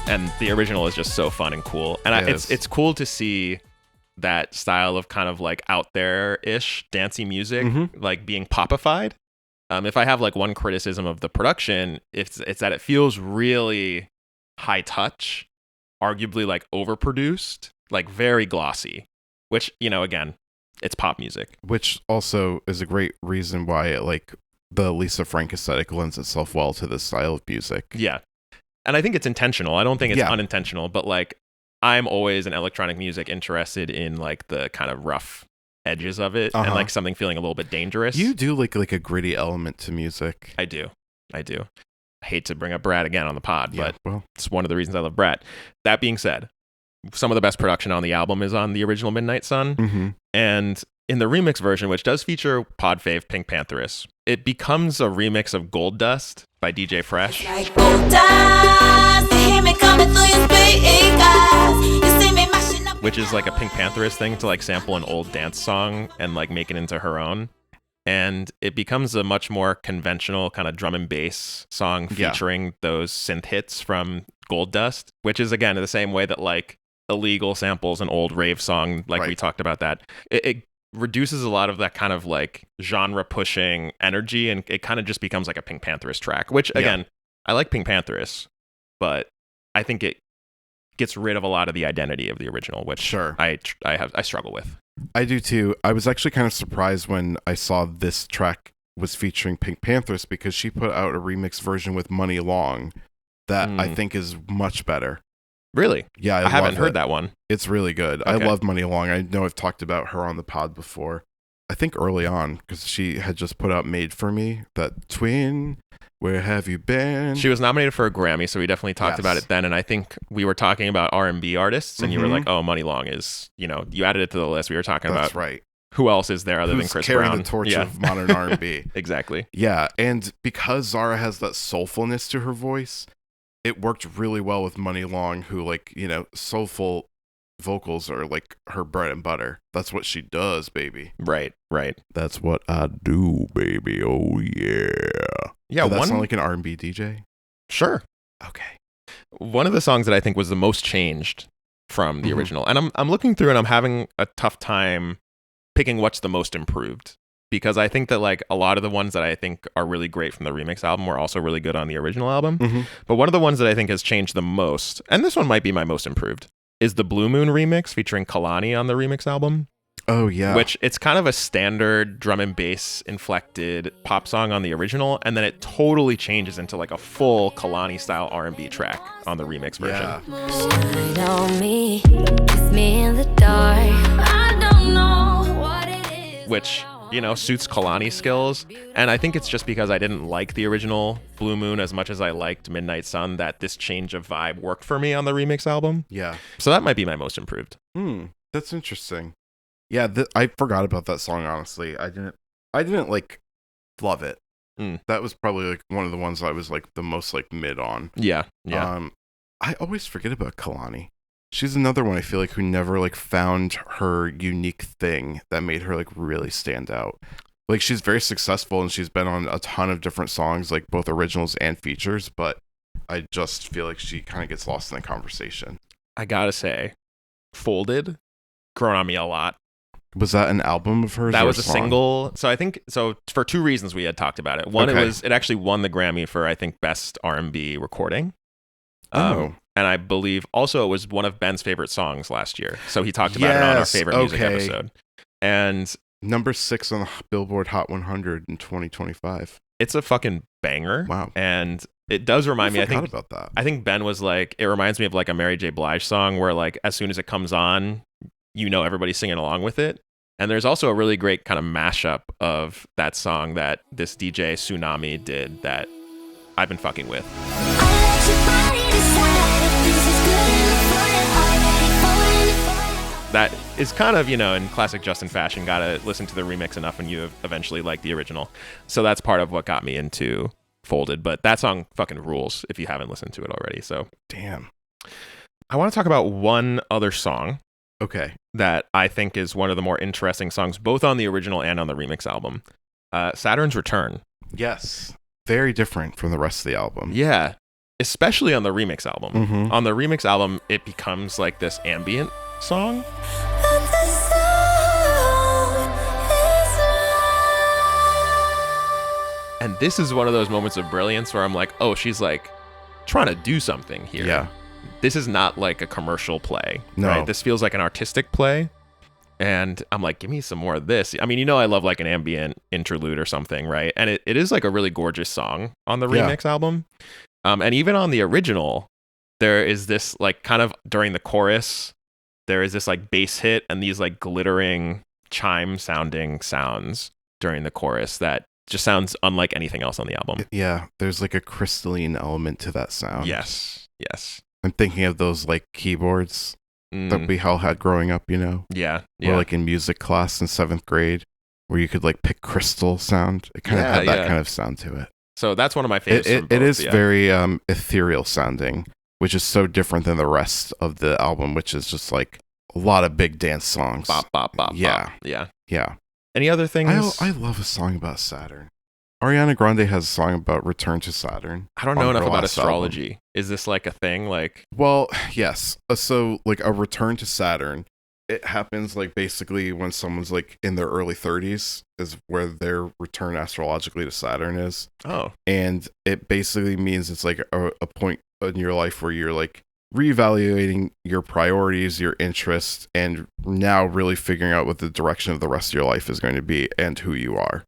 And the original is just so fun and cool. And it's cool to see that style of kind of like out there-ish dancey music, like being popified. If I have like one criticism of the production, it's that it feels really high touch, arguably like overproduced, like very glossy, which, again, it's pop music. Which also is a great reason why like the Lisa Frank aesthetic lends itself well to this style of music. Yeah. And I think it's intentional. I don't think it's unintentional, but like I'm always in electronic music interested in like the kind of rough edges of it and like something feeling a little bit dangerous. You do like a gritty element to music. I do. I hate to bring up Brat again on the pod, but well, it's one of the reasons I love Brat. That being said, some of the best production on the album is on the original Midnight Sun. And in the remix version, which does feature pod fave Pink Pantheress, it becomes a remix of Gold Dust by DJ Fresh. Like gold dust, you hear me coming through your speakers. You see me mashing up. Which is like a Pink Pantheress thing to like sample an old dance song and like make it into her own. And it becomes a much more conventional kind of drum and bass song featuring those synth hits from Gold Dust, which is again in the same way that like Illegal samples an old rave song, like we talked about that. It reduces a lot of that kind of like genre pushing energy, and it kind of just becomes like a Pink Pantheress track, which again, I like Pink Pantheress, but I think it gets rid of a lot of the identity of the original, which I struggle with. I do too. I was actually kind of surprised when I saw this track was featuring Pink Pantheress, because she put out a remix version with Money Long that I think is much better. Really? Yeah, I haven't heard that one. It's really good. Okay. I love Money Long. I know I've talked about her on the pod before. I think early on, because she had just put out Made for Me, that Twin, Where Have You Been? She was nominated for a Grammy, so we definitely talked about it then. And I think we were talking about R&B artists, and you were like, oh, Money Long is, you added it to the list. We were talking about who else is there other than Chris carrying Brown? The torch of modern R&B. Exactly. Yeah, and because Zara has that soulfulness to her voice, it worked really well with Money Long, who soulful vocals are like her bread and butter. That's what she does, baby. Right. That's what I do, baby. Oh yeah. Yeah. Does that sound like an R&B DJ? Sure. Okay. One of the songs that I think was the most changed from the original, and I'm looking through and I'm having a tough time picking what's the most improved, because I think that like a lot of the ones that I think are really great from the remix album were also really good on the original album. But one of the ones that I think has changed the most, and this one might be my most improved, is the Blue Moon remix featuring Kalani on the remix album. Oh yeah. Which it's kind of a standard drum and bass inflected pop song on the original, and then it totally changes into like a full Kalani style R&B track on the remix version. Shine on me, kiss me in the dark. I don't know what it is. Which suits Kalani's skills. And I think it's just because I didn't like the original Blue Moon as much as I liked Midnight Sun that this change of vibe worked for me on the remix album. Yeah. So that might be my most improved. That's interesting. Yeah, I forgot about that song, honestly. I didn't like love it. That was probably like one of the ones I was like the most like mid on. Yeah. I always forget about Kalani. She's another one I feel like who never like found her unique thing that made her like really stand out. Like she's very successful and she's been on a ton of different songs, like both originals and features, but I just feel like she kind of gets lost in the conversation. I gotta say, Folded, grown on me a lot. Was that an album of hers? That was a single. So I think for two reasons we had talked about it. One, it actually won the Grammy for I think best R&B recording. And I believe also it was one of Ben's favorite songs last year. So he talked about it on our favorite music episode. And number 6 on the Billboard Hot 100 in 2025. It's a fucking banger. Wow. And it does remind me, I think about that. I think Ben was like, it reminds me of like a Mary J. Blige song where like as soon as it comes on, everybody's singing along with it. And there's also a really great kind of mashup of that song that this DJ Tsunami did that I've been fucking with. That is kind of, in classic Justin fashion, gotta listen to the remix enough and you eventually like the original. So that's part of what got me into Folded. But that song fucking rules if you haven't listened to it already. So damn. I want to talk about one other song. Okay. That I think is one of the more interesting songs, both on the original and on the remix album. Saturn's Return. Yes. Very different from the rest of the album. Yeah. Especially on the remix album. On the remix album, it becomes like this ambient song. And this is one of those moments of brilliance where I'm like, oh, she's like trying to do something here. Yeah. This is not like a commercial play. No. Right? This feels like an artistic play. And I'm like, give me some more of this. I mean, I love like an ambient interlude or something, right? And it is like a really gorgeous song on the remix album. And even on the original, there is this like kind of during the chorus, there is this like bass hit and these like glittering chime sounding sounds during the chorus that just sounds unlike anything else on the album. Yeah, there's like a crystalline element to that sound. Yes. I'm thinking of those like keyboards that we all had growing up, you know? Yeah. Or like in music class in 7th grade, where you could like pick crystal sound. It kind of had that kind of sound to it. So that's one of my favorites. It is very ethereal sounding, which is so different than the rest of the album, which is just like a lot of big dance songs. Bop, bop, bop, yeah. bop. Yeah. Any other things? I love a song about Saturn. Ariana Grande has a song about Return to Saturn. I don't know enough about last astrology. album. Is this like a thing? Like, well, yes. So like a return to Saturn, it happens like basically when someone's like in their early 30s is where their return astrologically to Saturn is. Oh. And it basically means it's like a point in your life where you're like reevaluating your priorities, your interests, and now really figuring out what the direction of the rest of your life is going to be and who you are.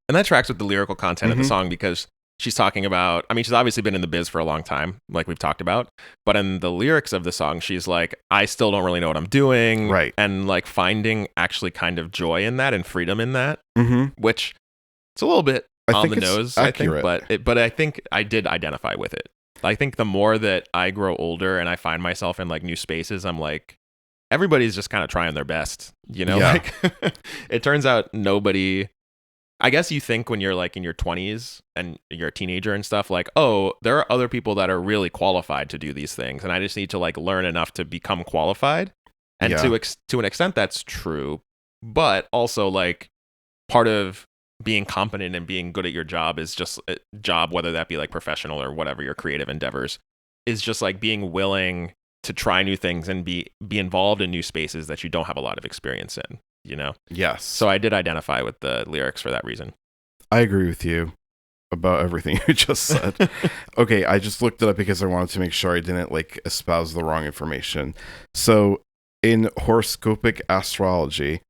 And that tracks with the lyrical content of the song because she's talking about, I mean, she's obviously been in the biz for a long time, like we've talked about. But in the lyrics of the song, she's like, I still don't really know what I'm doing. Right. And like finding actually kind of joy in that and freedom in that, which it's a little bit on the nose, accurate. I think. But I think I did identify with it. I think the more that I grow older and I find myself in like new spaces, I'm like, everybody's just kind of trying their best, you know? Yeah. Like it turns out nobody, I guess you think when you're like in your 20s and you're a teenager and stuff, like, oh, there are other people that are really qualified to do these things. And I just need to like learn enough to become qualified. And to an extent, that's true. But also like part of being competent and being good at your job is just a job, whether that be like professional or whatever your creative endeavors, is just like being willing to try new things and be involved in new spaces that you don't have a lot of experience in, you know? Yes. So I did identify with the lyrics for that reason. I agree with you about everything you just said. Okay, I just looked it up because I wanted to make sure I didn't like espouse the wrong information. So in horoscopic astrology,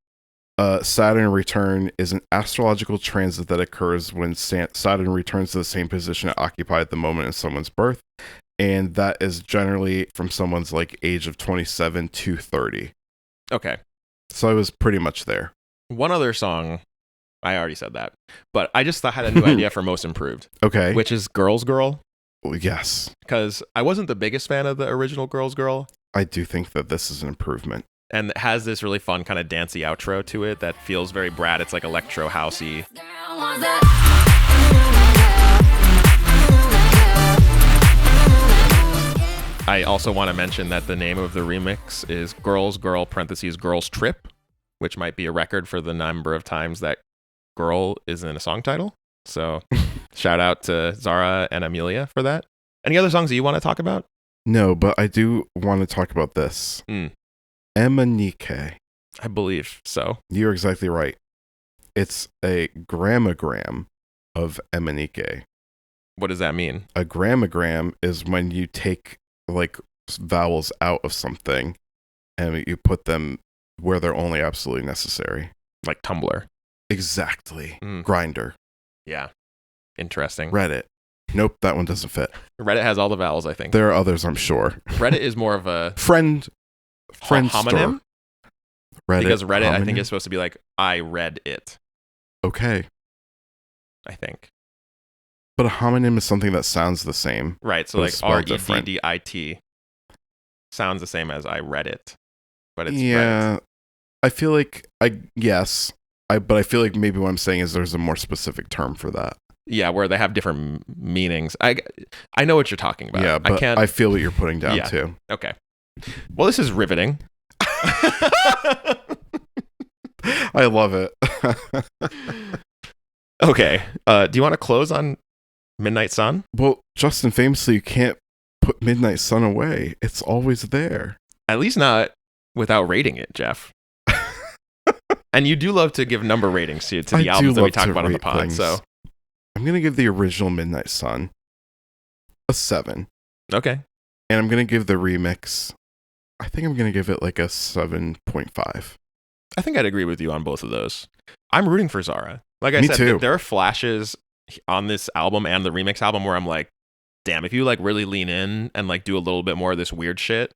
Saturn return is an astrological transit that occurs when Saturn returns to the same position it occupied at the moment of someone's birth. And that is generally from someone's like age of 27 to 30. Okay. So I was pretty much there. One other song, I already said that, but I just had a new idea for Most Improved. Okay. Which is Girls Girl. Well, yes. Because I wasn't the biggest fan of the original Girls Girl. I do think that this is an improvement. And it has this really fun kind of dancey outro to it that feels very Brad. It's like electro housey. I also want to mention that the name of the remix is Girls Girl parentheses Girls Trip, which might be a record for the number of times that girl is in a song title. So shout out to Zara and Amelia for that. Any other songs that you want to talk about? No, but I do want to talk about this. Emanike. I believe so. You're exactly right. It's a grammogram of Emanike. What does that mean? A grammogram is when you take like vowels out of something and you put them where they're only absolutely necessary. Like Tumblr. Exactly. Grinder. Yeah. Interesting. Reddit. Nope, that one doesn't fit. Reddit has all the vowels, I think. There are others, I'm sure. Reddit is more of a friend homonym. Store. Reddit, because Reddit, homonym? I think, is supposed to be like, I read it. Okay. I think. But a homonym is something that sounds the same. Right, so like REDDIT sounds the same as I read it. But it's Reddit. I feel like but I feel like maybe what I'm saying is there's a more specific term for that. Yeah, where they have different meanings. I know what you're talking about. Yeah, but I feel what you're putting down too. Okay. Well, this is riveting. I love it. Okay. Do you want to close on Midnight Sun? Well, Justin, famously, you can't put Midnight Sun away. It's always there. At least not without rating it, Geoff. And you do love to give number ratings to the albums that we talk about on the pod. So I'm going to give the original Midnight Sun a 7. Okay. And I'm going to give the remix, I think I'm going to give it like a 7.5. I think I'd agree with you on both of those. I'm rooting for Zara. Like I Me said, too. There are flashes on this album and the remix album where I'm like, damn, if you like really lean in and like do a little bit more of this weird shit,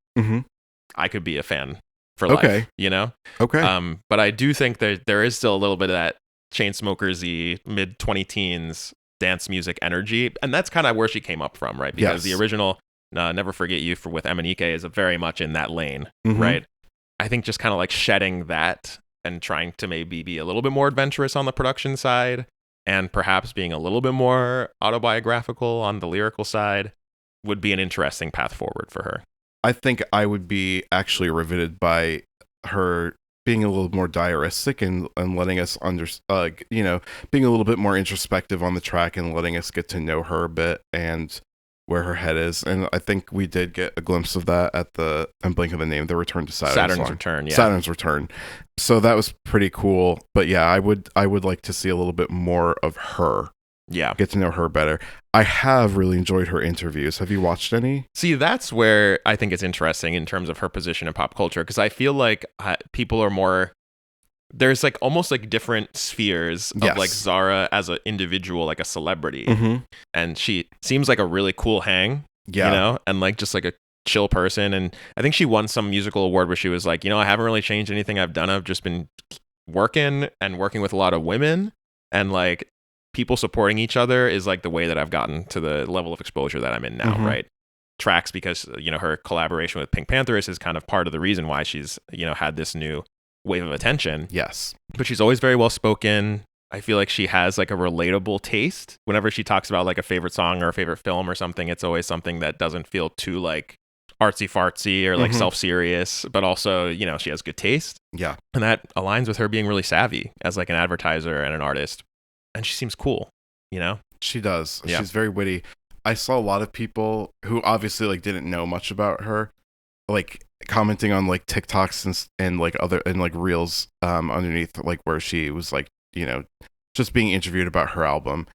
I could be a fan for life. Okay. You know. Okay. But I do think there is still a little bit of that Chainsmokers-y mid 20-teens dance music energy, and that's kind of where she came up from, right? Because the original Never Forget You with Emanike is very much in that lane, right? I think just kind of like shedding that and trying to maybe be a little bit more adventurous on the production side, and perhaps being a little bit more autobiographical on the lyrical side would be an interesting path forward for her. I think I would be actually riveted by her being a little more diaristic and letting us being a little bit more introspective on the track and letting us get to know her a bit and where her head is. And I think we did get a glimpse of that at I'm blanking on the name, the Return to Saturn's Return, yeah. Saturn's Return. So that was pretty cool. But yeah, I would like to see a little bit more of her. Yeah. Get to know her better. I have really enjoyed her interviews. Have you watched any? See, that's where I think it's interesting in terms of her position in pop culture, because I feel like people are more... There's like almost like different spheres of like Zara as an individual, like a celebrity. And she seems like a really cool hang, you know, and like just like a chill person. And I think she won some musical award where she was like, I haven't really changed anything I've done. I've just been working with a lot of women, and like people supporting each other is like the way that I've gotten to the level of exposure that I'm in now, right? Tracks, because, her collaboration with Pink Panther is kind of part of the reason why she's, had this new wave of attention. Yes. But she's always very well spoken. I feel like she has like a relatable taste. Whenever she talks about like a favorite song or a favorite film or something, it's always something that doesn't feel too like artsy fartsy or like self-serious, but also, she has good taste. Yeah. And that aligns with her being really savvy as like an advertiser and an artist. And she seems cool, She does. Yeah. She's very witty. I saw a lot of people who obviously like didn't know much about her, like commenting on like TikToks and like other and like reels underneath, like where she was like, just being interviewed about her album.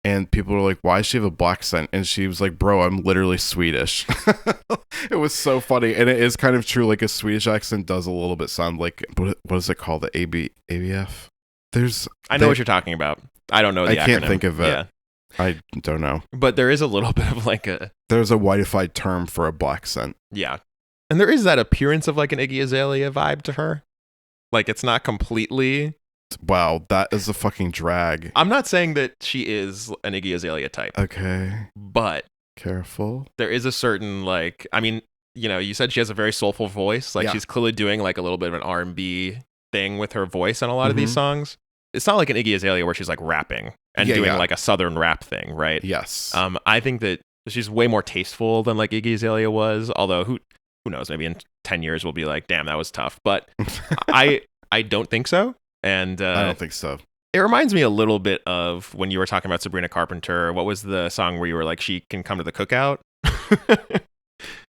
And people were like, why does she have a black scent? And she was like, bro, I'm literally Swedish. It was so funny. And it is kind of true. Like a Swedish accent does a little bit sound like, what is it called? The ABF? I know what you're talking about. I don't know the acronym. I can't think of it. Yeah. I don't know. But there is a little bit of like there's a whiteified term for a black scent. Yeah. And there is that appearance of like an Iggy Azalea vibe to her. Like it's not completely... Wow, that is a fucking drag. I'm not saying that she is an Iggy Azalea type. Okay. But... Careful. There is a certain like... I mean, you said she has a very soulful voice. Like she's clearly doing like a little bit of an R&B thing with her voice on a lot of these songs. It's not like an Iggy Azalea where she's like rapping and doing like a southern rap thing, right? Yes. I think that she's way more tasteful than like Iggy Azalea was. Although who knows? Maybe in 10 years we'll be like, damn, that was tough. But I don't think so. And I don't think so. It reminds me a little bit of when you were talking about Sabrina Carpenter. What was the song where you were like, she can come to the cookout?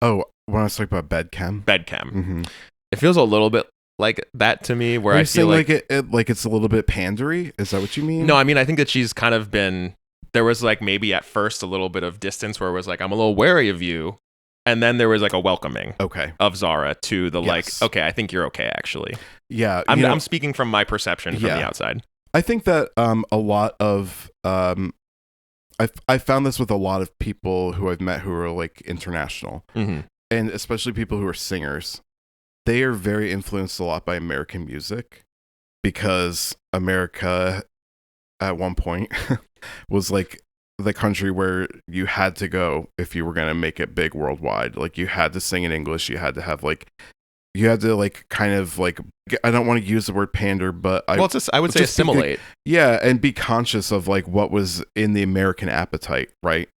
Oh, when I was talking about Bedchem. Bedchem. It feels a little bit like that to me, where I feel like it like it's a little bit pandery. Is that what you mean? No, I mean I think that she's kind of been. There was like maybe at first a little bit of distance where it was like I'm a little wary of you, and then there was like a welcoming. Of Zara to the like. Okay, I think you're okay actually. Yeah, I'm speaking from my perception from the outside. I think that a lot of I found this with a lot of people who I've met who are like international, and especially people who are singers. They are very influenced a lot by American music, because America at one point was like the country where you had to go if you were going to make it big worldwide. Like you had to sing in English. You had to have like, you had to like kind of like, I don't want to use the word pander, but I would say assimilate. And be conscious of like what was in the American appetite. Right.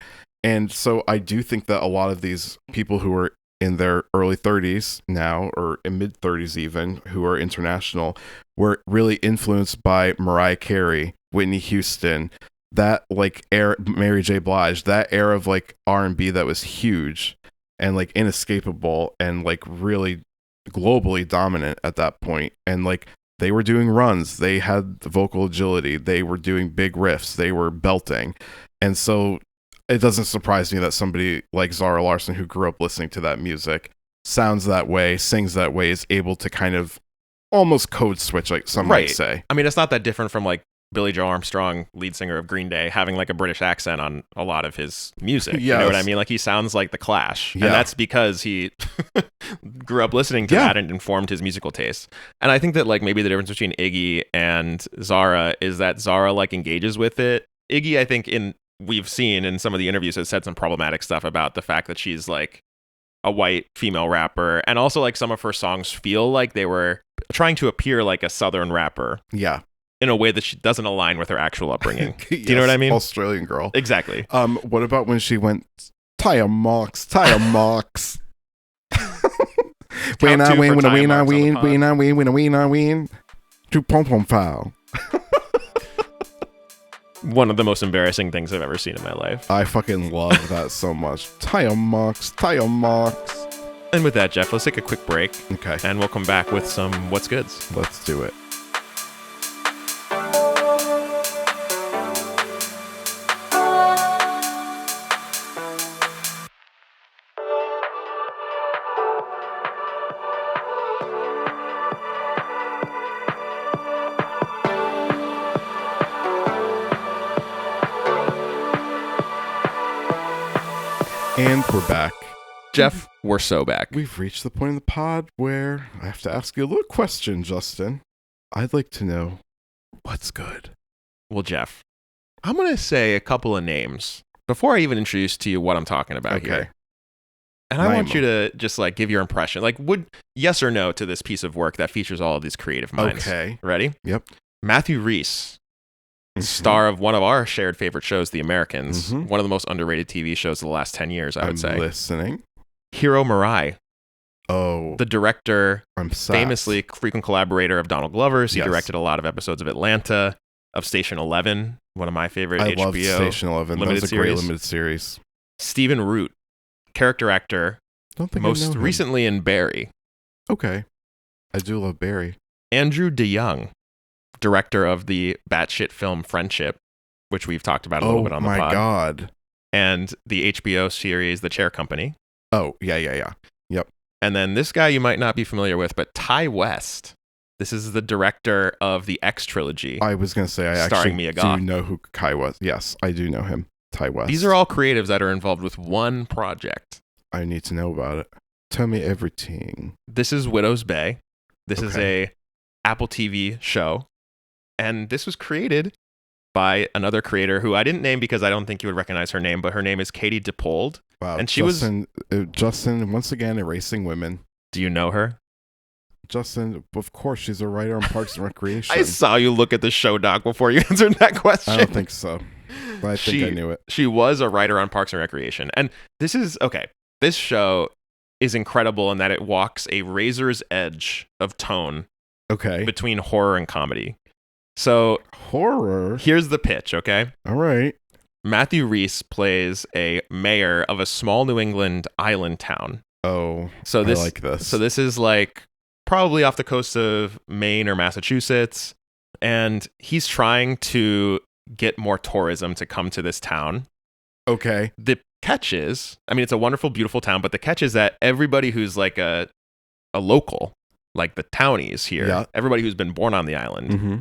And so I do think that a lot of these people who are in their early 30s now, or in mid 30s even, who are international, were really influenced by Mariah Carey, Whitney Houston, that like era, Mary J. Blige, that era of like R&B that was huge and like inescapable and like really globally dominant at that point. And like they were doing runs, they had the vocal agility, they were doing big riffs, they were belting. And so it doesn't surprise me that somebody like Zara Larsson, who grew up listening to that music, sounds that way, sings that way, is able to kind of almost code switch, like some might say. I mean, it's not that different from like Billy Joe Armstrong, lead singer of Green Day, having like a British accent on a lot of his music. Yes. You know what I mean? Like he sounds like the Clash. Yeah. And that's because he grew up listening to that and informed his musical taste. And I think that like maybe the difference between Iggy and Zara is that Zara like engages with it. Iggy, I think we've seen in some of the interviews has said some problematic stuff about the fact that she's like a white female rapper, and also like some of her songs feel like they were trying to appear like a Southern rapper. Yeah. In a way that she doesn't align with her actual upbringing. Do you know what I mean? Australian girl. Exactly. What about when she went tire marks? When I win, to pom pom foul. One of the most embarrassing things I've ever seen in my life. I fucking love that so much. Tire marks. And with that, Geoff, let's take a quick break. Okay. And we'll come back with some What's Goods. Let's do it. And we're back. Geoff, we're so back. We've reached the point in the pod where I have to ask you a little question, Justin. I'd like to know what's good. Well, Geoff, I'm going to say a couple of names before I even introduce to you what I'm talking about here. And I want you to just like give your impression. Like, would yes or no to this piece of work that features all of these creative minds? Okay. Ready? Yep. Matthew Rhys. Star of one of our shared favorite shows, The Americans. One of the most underrated TV shows of the last 10 years, I would say. I'm listening. Hiro Murai. Oh. The director, I'm famously frequent collaborator of Donald Glover's. He Yes. directed a lot of episodes of Atlanta, of Station 11, one of my favorite I HBO love Station 11. That limited was a great series. limited series. Stephen Root, character actor, Don't think I most know him. recently in Barry. Okay. I do love Barry. Andrew DeYoung, director of the batshit film Friendship, which we've talked about a little bit on the pod. Oh my God. And the HBO series The Chair Company. Oh, yeah. Yep. And then this guy you might not be familiar with, but Ty West. This is the director of the X trilogy. I was going to say, I Starring actually Mia Goth. do know who Kai was. Yes, I do know him. Ty West. These are all creatives that are involved with one project. I need to know about it. Tell me everything. This is Widow's Bay. This is Okay. a Apple TV show. And this was created by another creator who I didn't name because I don't think you would recognize her name, but her name is Katie DePold. Wow. And she Justin, once again, erasing women. Do you know her? Justin, of course, she's a writer on Parks and Recreation. I saw you look at the show doc before you answered that question. I don't think so. But I think I knew it. She was a writer on Parks and Recreation. And this is, okay, this show is incredible in that it walks a razor's edge of tone Okay. between horror and comedy. So Horror. here's the pitch, okay? All right. Matthew Rhys plays a mayor of a small New England island town. Oh, So this, I like this. So this is like probably off the coast of Maine or Massachusetts. And he's trying to get more tourism to come to this town. Okay. The catch is, I mean, it's a wonderful, beautiful town, but the catch is that everybody who's like a local, like the townies here, Yeah. everybody who's been born on the island, Mm-hmm.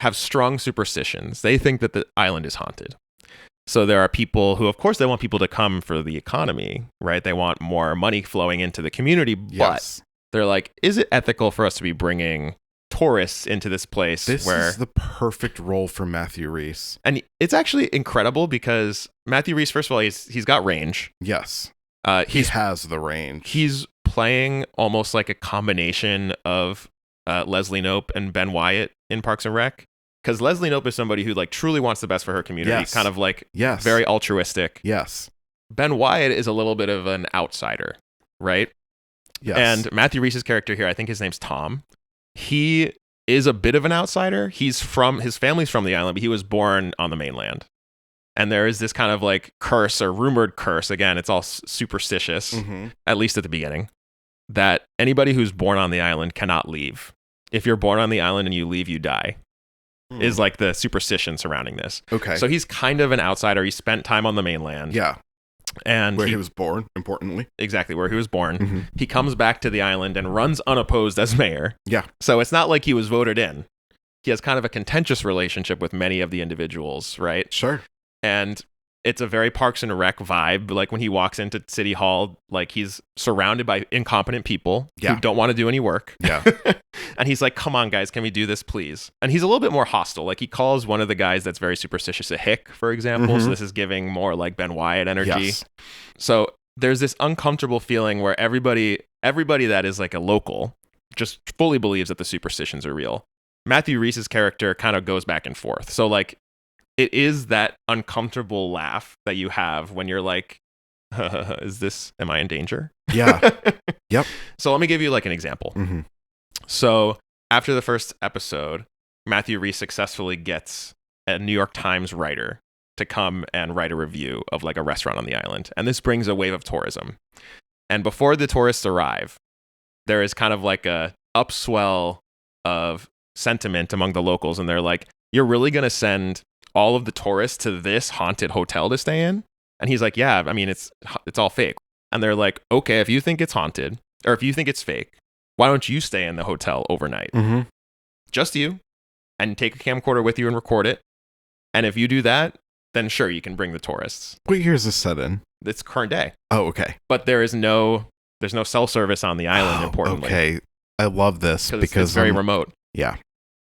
have strong superstitions. They think that the island is haunted. So there are people who, of course, they want people to come for the economy, right? They want more money flowing into the community, Yes. but they're like, is it ethical for us to be bringing tourists into this place This where... is the perfect role for Matthew Rhys. And it's actually incredible because Matthew Rhys, first of all, he's got range. Yes. He has the range. He's playing almost like a combination of Leslie Knope and Ben Wyatt in Parks and Rec. Because Leslie Knope is somebody who like truly wants the best for her community, Yes. kind of like Yes. very altruistic. Yes. Ben Wyatt is a little bit of an outsider, right? Yes. And Matthew Rhys's character here, I think his name's Tom. He is a bit of an outsider. His family's from the island, but he was born on the mainland. And there is this kind of like curse or rumored curse. Again, it's all superstitious, Mhm. at least at the beginning, that anybody who's born on the island cannot leave. If you're born on the island and you leave, you die, is like the superstition surrounding this. Okay. So he's kind of an outsider. He spent time on the mainland. yeah. And Where he was born, importantly. exactly where he was born. Mhm. He comes back to the island and runs unopposed as mayor. Yeah. So it's not like he was voted in. he has kind of a contentious relationship with many of the individuals, right? Sure. And it's a very Parks and Rec vibe. Like when he walks into City Hall, like he's surrounded by incompetent people who don't want to do any work. Yeah. And he's like, come on, guys, can we do this, please? And he's a little bit more hostile. Like he calls one of the guys that's very superstitious a hick, for example. So this is giving more like Ben Wyatt energy. Yes. So there's this uncomfortable feeling where everybody that is like a local just fully believes that the superstitions are real. Matthew Rhys's character kind of goes back and forth. So like, it is that uncomfortable laugh that you have when you're like, am I in danger? Yeah. Yep. So let me give you like an example. Mm-hmm. So after the first episode, Matthew Rhys successfully gets a New York Times writer to come and write a review of like a restaurant on the island. And this brings a wave of tourism. And before the tourists arrive, there is kind of like a upswell of sentiment among the locals. And they're like, you're really going to send all of the tourists to this haunted hotel to stay in? And he's like, yeah, I mean, it's all fake. And they're like, okay, if you think it's haunted or if you think it's fake, why don't you stay in the hotel overnight? Mm-hmm. Just you, and take a camcorder with you and record it. And if you do that, then sure, you can bring the tourists. What year is this set in? It's current day. Oh, okay. But there's no cell service on the island, importantly. Okay. I love this because it's very remote. Yeah.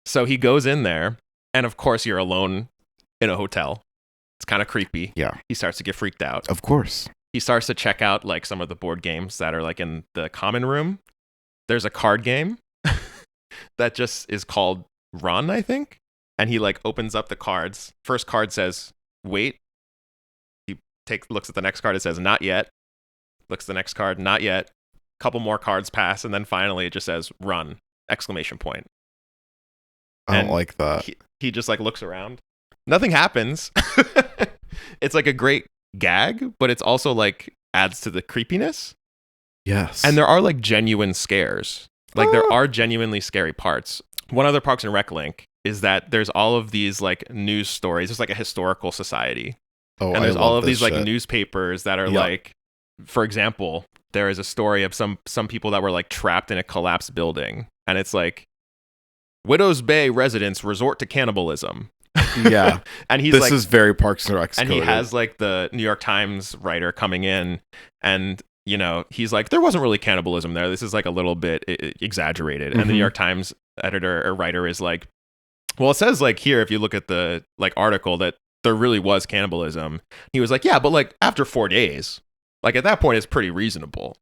So he goes in there, and of course you're alone in a hotel. It's kind of creepy. Yeah. He starts to get freaked out. Of course. He starts to check out like some of the board games that are like in the common room. There's a card game that just is called Run, I think. And he like opens up the cards. First card says, wait. He looks at the next card. It says, not yet. Looks at the next card, not yet. Couple more cards pass. And then finally it just says, run, exclamation point. I don't like that. He just like looks around. Nothing happens. It's like a great gag, but it's also like adds to the creepiness. Yes. And there are like genuine scares. Like there are genuinely scary parts. One other Parks and Rec link is that there's all of these like news stories. It's like a historical society. Oh, and there's all of these shit. like newspapers that are like, for example, there is a story of some people that were like trapped in a collapsed building. And it's like, Widows Bay residents resort to cannibalism. Yeah. And he's this like, is very Parks and Rec. and he has like the New York Times writer coming in, and you know, he's like, there wasn't really cannibalism there. This is like a little bit exaggerated. And the New York Times editor or writer is like, well, it says like here, if you look at the like article, that there really was cannibalism. He was like, yeah, but like after 4 days, like at that point, it's pretty reasonable.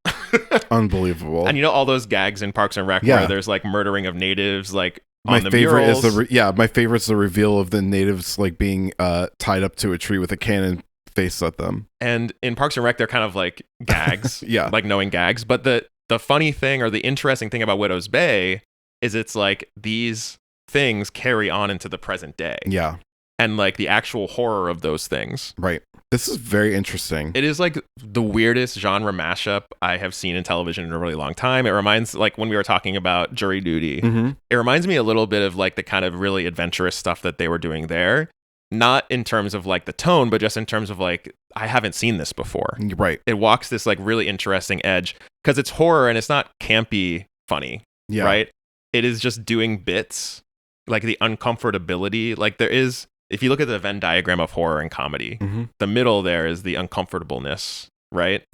Unbelievable. And you know all those gags in Parks and Rec where there's like murdering of natives, like on the favorite murals. is my favorite is the reveal of the natives like being tied up to a tree with a cannon face at them. And in Parks and Rec, they're kind of like gags, like knowing gags. But the funny thing or the interesting thing about Widows Bay is it's like these things carry on into the present day. Yeah. And like the actual horror of those things. Right. This is very interesting. It is like the weirdest genre mashup I have seen in television in a really long time. It reminds, like when we were talking about Jury Duty, it reminds me a little bit of like the kind of really adventurous stuff that they were doing there. Not in terms of like the tone, but just in terms of like, I haven't seen this before. Right. It walks this like really interesting edge because it's horror and it's not campy funny. Yeah. Right. It is just doing bits, like the uncomfortability. Like there is, if you look at the Venn diagram of horror and comedy, the middle there is the uncomfortableness, right?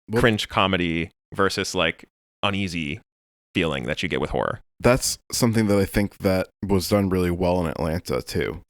Well, cringe comedy versus like uneasy feeling that you get with horror. That's something that I think that was done really well in Atlanta too.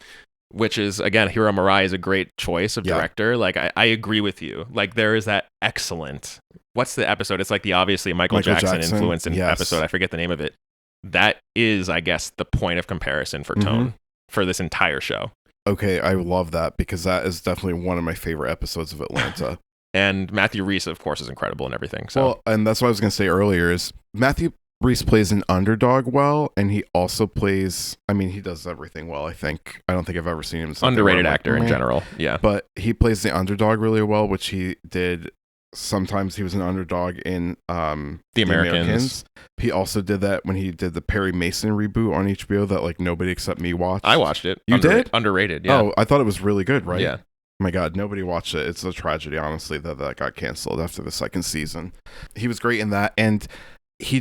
Which is, again, Hiro Murai is a great choice of director. Like, I agree with you. Like, there is that excellent, what's the episode? It's like the obviously Michael Jackson influenced episode. I forget the name of it. That is, I guess, the point of comparison for tone for this entire show. Okay, I love that because that is definitely one of my favorite episodes of Atlanta. And Matthew Rhys, of course, is incredible and everything. So, well, and that's what I was going to say earlier is Matthew Rhys plays an underdog well, and he also plays, I mean, he does everything well, I think. I don't think I've ever seen him. Underrated actor in general, yeah. But he plays the underdog really well, which he did. Sometimes he was an underdog in The Americans. He also did that when he did the Perry Mason reboot on HBO that like nobody except me watched. I watched it. You did? Underrated, yeah. Oh, I thought it was really good, right? Yeah. Oh my God, nobody watched it. It's a tragedy, honestly, that got canceled after the second season. He was great in that, and he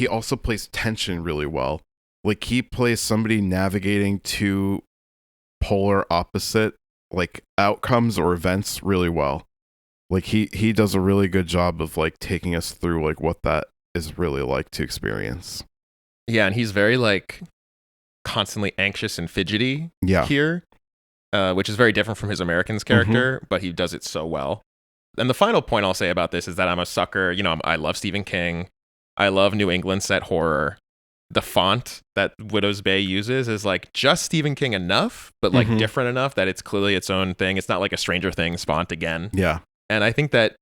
also plays tension really well. Like he plays somebody navigating two polar opposite like outcomes or events really well. Like he does a really good job of like taking us through like what that is really like to experience. Yeah, and he's very like constantly anxious and fidgety here, which is very different from his Americans character, but he does it so well. And the final point I'll say about this is that I'm a sucker. You know, I love Stephen King. I love New England set horror. The font that Widow's Bay uses is like just Stephen King enough, but like different enough that it's clearly its own thing. It's not like a Stranger Things font again. Yeah. And I think that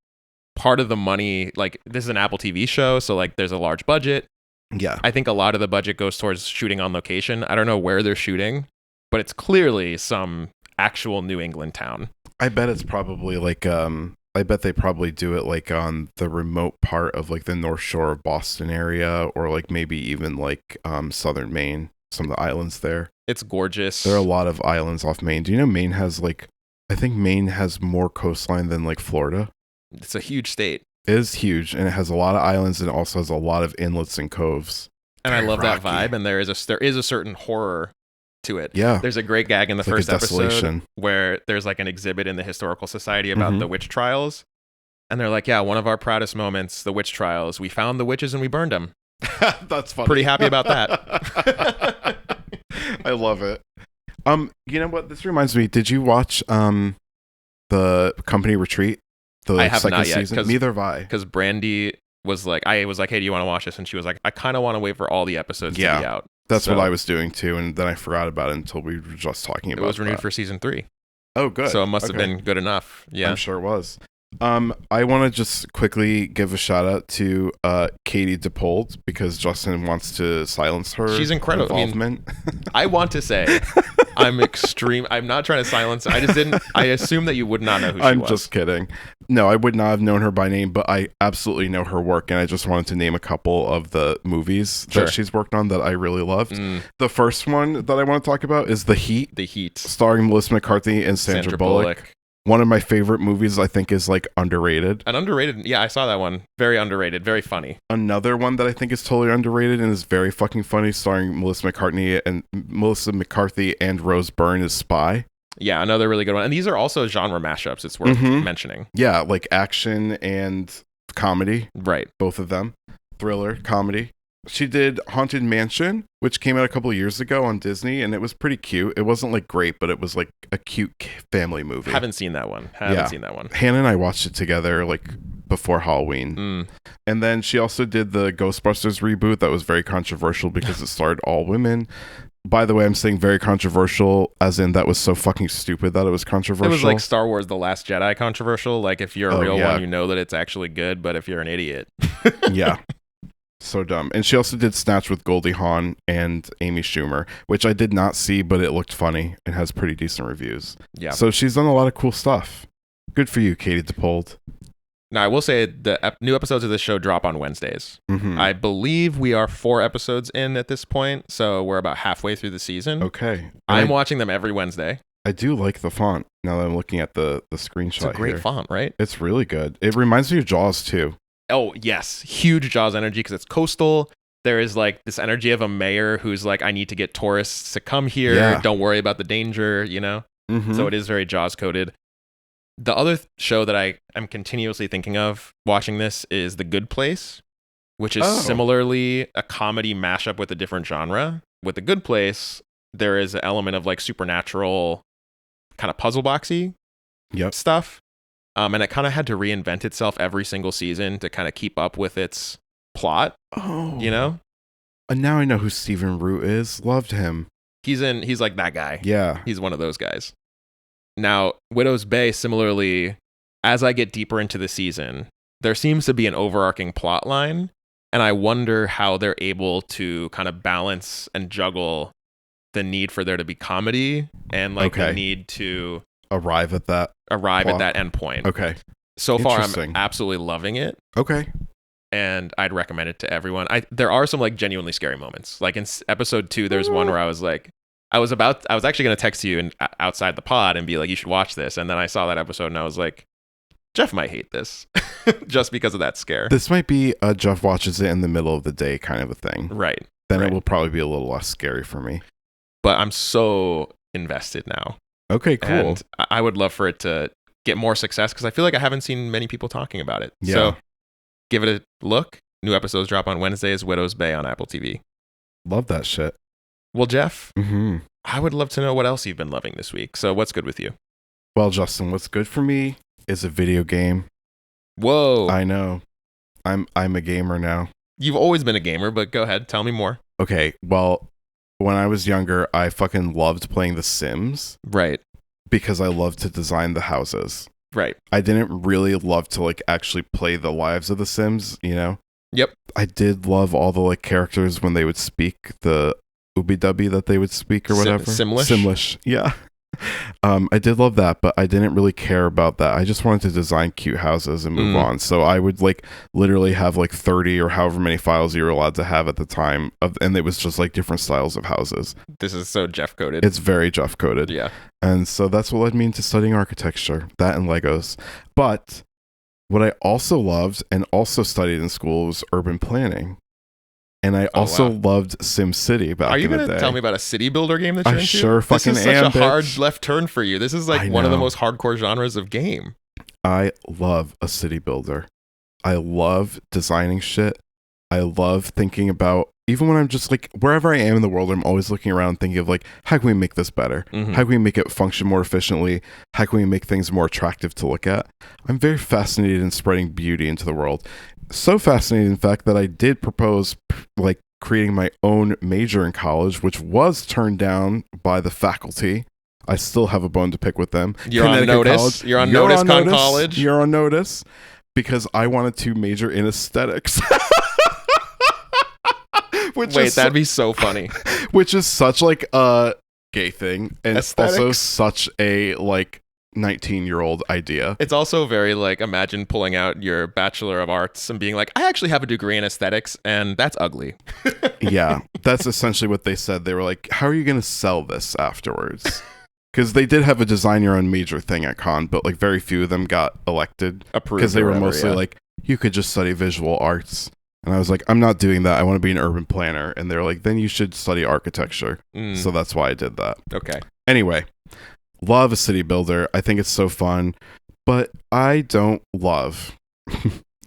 part of the money, like this is an Apple TV show, so like there's a large budget. Yeah. I think a lot of the budget goes towards shooting on location. I don't know where they're shooting, but it's clearly some actual New England town. I bet it's probably like I bet they probably do it like on the remote part of like the North Shore of Boston area, or like maybe even like southern Maine, some of the islands there. It's gorgeous. There are a lot of islands off Maine. Do you know Maine has like, I think Maine has more coastline than like Florida. It's a huge state. It is huge, and it has a lot of islands, and it also has a lot of inlets and coves. And I love Rocky. that vibe, and there is a certain horror to it. Yeah. There's a great gag in the It's like first a episode desolation. where there's like an exhibit in the Historical Society about the witch trials. And they're like, yeah, one of our proudest moments, the witch trials, we found the witches and we burned them. That's funny. Pretty happy about that. I love it. You know what? This reminds me. Did you watch the Company Retreat? The I have second not yet. season? Neither have I. Because Brandy was like, hey, do you want to watch this? And she was like, I kind of want to wait for all the episodes to be out. That's what I was doing too, and then I forgot about it until we were just talking about it. It was renewed for season 3. Oh, good. So it must have been good enough. Yeah. I'm sure it was. I want to just quickly give a shout out to Katie DePold because Justin wants to silence her. She's incredible. Involvement. I want to say I'm not trying to silence her. I assume that you would not know who she was. I'm just kidding. No, I would not have known her by name, but I absolutely know her work, and I just wanted to name a couple of the movies that she's worked on that I really loved. The first one that I want to talk about is The Heat. The Heat. Starring Melissa McCarthy and Sandra Bullock. One of my favorite movies, I think, is like underrated. Yeah, I saw that one. Very underrated, very funny. Another one that I think is totally underrated and is very fucking funny, starring Melissa McCarthy and Rose Byrne as Spy. Yeah, another really good one. And these are also genre mashups. It's worth mentioning. Yeah, like action and comedy. Right. Both of them. Thriller, comedy. She did Haunted Mansion, which came out a couple years ago on Disney, and it was pretty cute. It wasn't like great, but it was like a cute family movie. Haven't seen that one. Hannah and I watched it together like before Halloween. And then she also did the Ghostbusters reboot that was very controversial because it starred all women. By the way, I'm saying very controversial as in that was so fucking stupid that it was controversial. It was like Star Wars The Last Jedi controversial. Like if you're a real one, you know that it's actually good, but if you're an idiot. Yeah. So dumb. And she also did Snatch with Goldie Hawn and Amy Schumer, which I did not see, but it looked funny and has pretty decent reviews. Yeah. So she's done a lot of cool stuff. Good for you, Katie DePold. Now, I will say the new episodes of this show drop on Wednesdays. I believe we are 4 episodes in at this point, so we're about halfway through the season. Okay. I'm watching them every Wednesday. I do like the font now that I'm looking at the screenshot. It's a great font, right? It's really good. It reminds me of Jaws, too. Oh, yes. Huge Jaws energy because it's coastal. There is like this energy of a mayor who's like, I need to get tourists to come here. Yeah. Don't worry about the danger, you know? So it is very Jaws coded. The other show that I am continuously thinking of watching this is The Good Place, which is similarly a comedy mashup with a different genre. With The Good Place, there is an element of like supernatural kind of puzzle boxy stuff. And it kind of had to reinvent itself every single season to kind of keep up with its plot. Oh. You know? And now I know who Stephen Root is. Loved him. He's like that guy. Yeah. He's one of those guys. Now, Widow's Bay, similarly, as I get deeper into the season, there seems to be an overarching plot line. And I wonder how they're able to kind of balance and juggle the need for there to be comedy and like the need to arrive at that end point. Okay. So far, I'm absolutely loving it. Okay. And I'd recommend it to everyone. There are some like genuinely scary moments. Like in episode 2, there's one where I was like, I was actually going to text you and outside the pod and be like, you should watch this. And then I saw that episode and I was like, Geoff might hate this just because of that scare. This might be a Geoff watches it in the middle of the day kind of a thing. Right. then Right. it will probably be a little less scary for me. But I'm so invested now. Okay, cool. And I would love for it to get more success because I feel like I haven't seen many people talking about it. Yeah. So give it a look. New episodes drop on Wednesdays, Widow's Bay on Apple TV. Love that shit. Well, Geoff, Mm-hmm. I would love to know what else you've been loving this week. So what's good with you? Well, Justin, what's good for me is a video game. Whoa. I know. I'm a gamer now. You've always been a gamer, but go ahead. Tell me more. Okay, well, when I was younger, I fucking loved playing The Sims Right. because I loved to design the houses. Right. I didn't really love to like actually play the lives of the Sims, you know? Yep. I did love all the like characters when they would speak the ooby-dubby that they would speak or whatever. Simlish? Simlish, yeah. I did love that, but I didn't really care about that. I just wanted to design cute houses and move on. So I would like literally have like 30 or however many files you were allowed to have at the time, and it was just like different styles of houses. This is so Geoff coded. It's very Geoff coded. Yeah. And so that's what led me into studying architecture, that and Legos. But what I also loved and also studied in school was urban planning. And I also loved SimCity back Are you in the going day. to tell me about a city builder game that you're I into? sure fucking This is such am, a hard bitch. left turn for you. This is I like one of the know. most hardcore genres of game. I love a city builder. I love designing shit. I love thinking about, even when I'm just like, wherever I am in the world, I'm always looking around thinking of like, how can we make this better? Mhm. How can we make it function more efficiently? How can we make things more attractive to look at? I'm very fascinated in spreading beauty into the world. So fascinated, in fact, that I did propose like creating my own major in college, which was turned down by the faculty. I still have a bone to pick with them. You're on Connecticut notice. College. You're on notice, Con College. You're on notice because I wanted to major in aesthetics. Which Wait, is that'd be so funny. which is such like a gay thing and also Aesthetics? such a like 19-year-old idea. It's also very like, imagine pulling out your Bachelor of Arts and being like, I actually have a degree in aesthetics, and that's ugly. Yeah, that's essentially what they said. They were like, how are you going to sell this afterwards? Because they did have a design your own major thing at Con, but like very few of them got elected Approved because they or were whatever, mostly yeah. like, you could just study visual arts. And I was like, I'm not doing that. I want to be an urban planner. And they're like, then you should study architecture. Mm, So that's why I did that. okay. Anyway, love a city builder. I think it's so fun, but I don't love.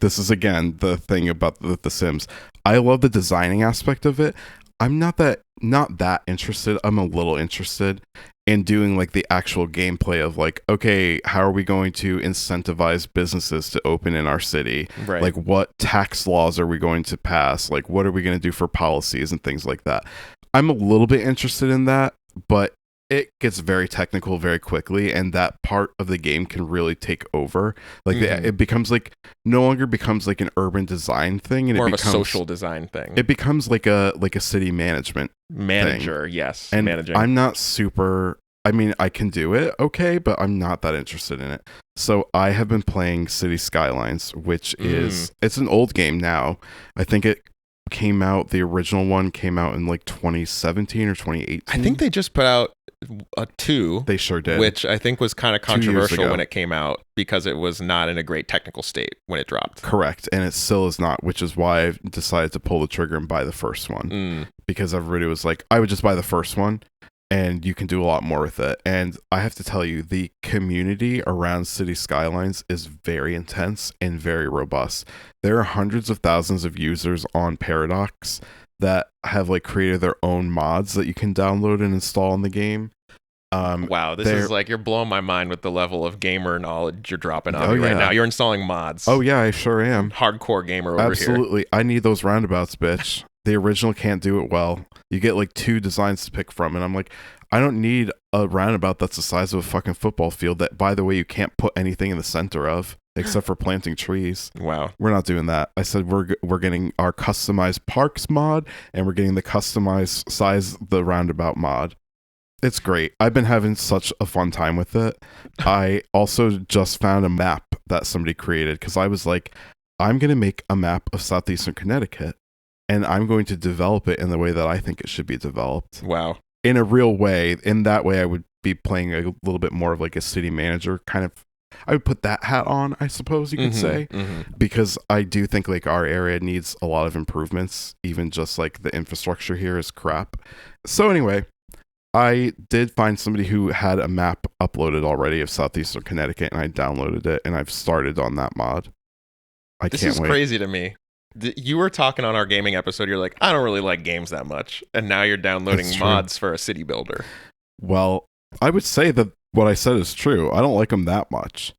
This is again the thing about the Sims. I love the designing aspect of it. I'm not that interested. I'm a little interested in doing like the actual gameplay of like, okay, how are we going to incentivize businesses to open in our city? Right. Like, what tax laws are we going to pass? Like, what are we going to do for policies and things like that? I'm a little bit interested in that, but it gets very technical very quickly, and that part of the game can really take over. Like, it becomes like, no longer becomes like an urban design thing, and More it of becomes a social design thing. It becomes like a city management Manager, yes. and managing. I'm not super. I mean, I can do it, okay, but I'm not that interested in it. So I have been playing City Skylines, which is it's an old game now. I think it came out. The original one came out in like 2017 or 2018. I think they just put out a 2. They sure did. Which I think was kind of 2 years controversial ago. when it came out because it was not in a great technical state when it dropped. Correct, and it still is not, which is why I decided to pull the trigger and buy the first one. Because everybody was like, I would just buy the first one and you can do a lot more with it. And I have to tell you, the community around City Skylines is very intense and very robust. There are hundreds of thousands of users on Paradox that have like created their own mods that you can download and install in the game. Wow, this is like, you're blowing my mind with the level of gamer knowledge you're dropping on me right now. You're installing mods. Oh yeah, I sure am. Hardcore gamer over here. Absolutely. I need those roundabouts, bitch. The original can't do it well. You get like 2 designs to pick from, and I'm like, I don't need a roundabout that's the size of a fucking football field that, by the way, you can't put anything in the center of except for planting trees. Wow. We're not doing that. I said we're getting our customized parks mod, and we're getting the customized size the roundabout mod. It's great. I've been having such a fun time with it. I also just found a map that somebody created because I was like, I'm going to make a map of southeastern Connecticut, and I'm going to develop it in the way that I think it should be developed. Wow. In a real way. In that way, I would be playing a little bit more of like a city manager kind of I would put that hat on, I suppose you could say, because I do think like our area needs a lot of improvements. Even just like the infrastructure here is crap. So anyway, I did find somebody who had a map uploaded already of Southeastern Connecticut, and I downloaded it, and I've started on that mod. This is crazy to me. You were talking on our gaming episode. You're like, I don't really like games that much, and now you're downloading mods for a city builder. Well, I would say that what I said is true. I don't like them that much.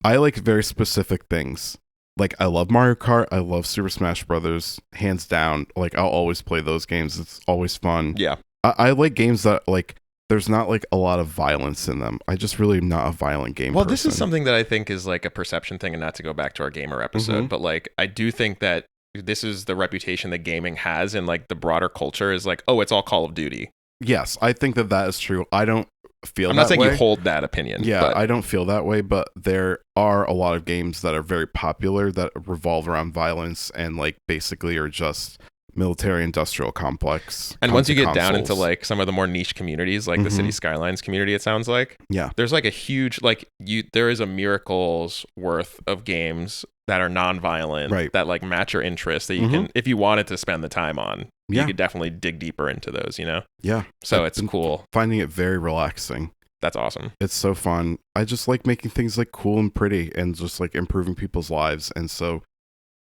I like very specific things. Like, I love Mario Kart. I love Super Smash Brothers, hands down. Like, I'll always play those games. It's always fun. Yeah. I like games that, like, there's not, like, a lot of violence in them. I just really am not a violent game person. This is something that I think is, like, a perception thing, and not to go back to our gamer episode, but, like, I do think that this is the reputation that gaming has in, like, the broader culture is, like, oh, it's all Call of Duty. Yes, I think that is true. I don't feel I'm that not saying way. you hold that opinion. Yeah, but I don't feel that way, but there are a lot of games that are very popular that revolve around violence and like basically are just military industrial complex. And once you get down into like some of the more niche communities, like the City Skylines community, it sounds like, there's like a huge, like there is a miracle's worth of games that are non-violent, that like match your interests that you can, if you wanted to spend the time on, you could definitely dig deeper into those, you know? Yeah. So it's cool. Finding it very relaxing. That's awesome. It's so fun. I just like making things like cool and pretty and just like improving people's lives. And so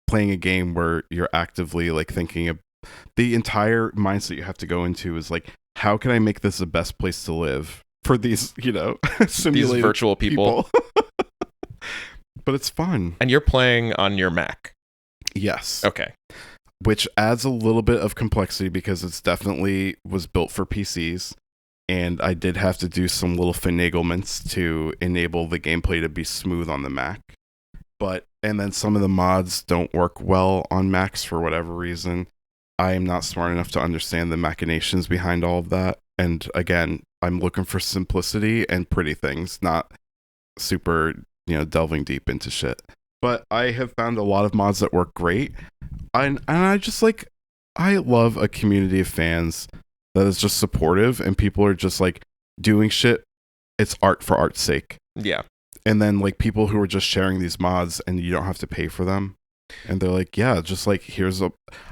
playing a game where you're actively like thinking of the entire mindset you have to go into is like, how can I make this the best place to live for these, you know, simulated these virtual people. But it's fun. And you're playing on your Mac. Yes. Okay. Which adds a little bit of complexity because it's definitely was built for PCs. And I did have to do some little finaglements to enable the gameplay to be smooth on the Mac. And then some of the mods don't work well on Macs for whatever reason. I am not smart enough to understand the machinations behind all of that. And again, I'm looking for simplicity and pretty things, not super, you know, delving deep into shit. But I have found a lot of mods that work great. And I just like, I love a community of fans that is just supportive and people are just like doing shit. It's art for art's sake. Yeah. And then like people who are just sharing these mods and you don't have to pay for them. And they're like, yeah, just like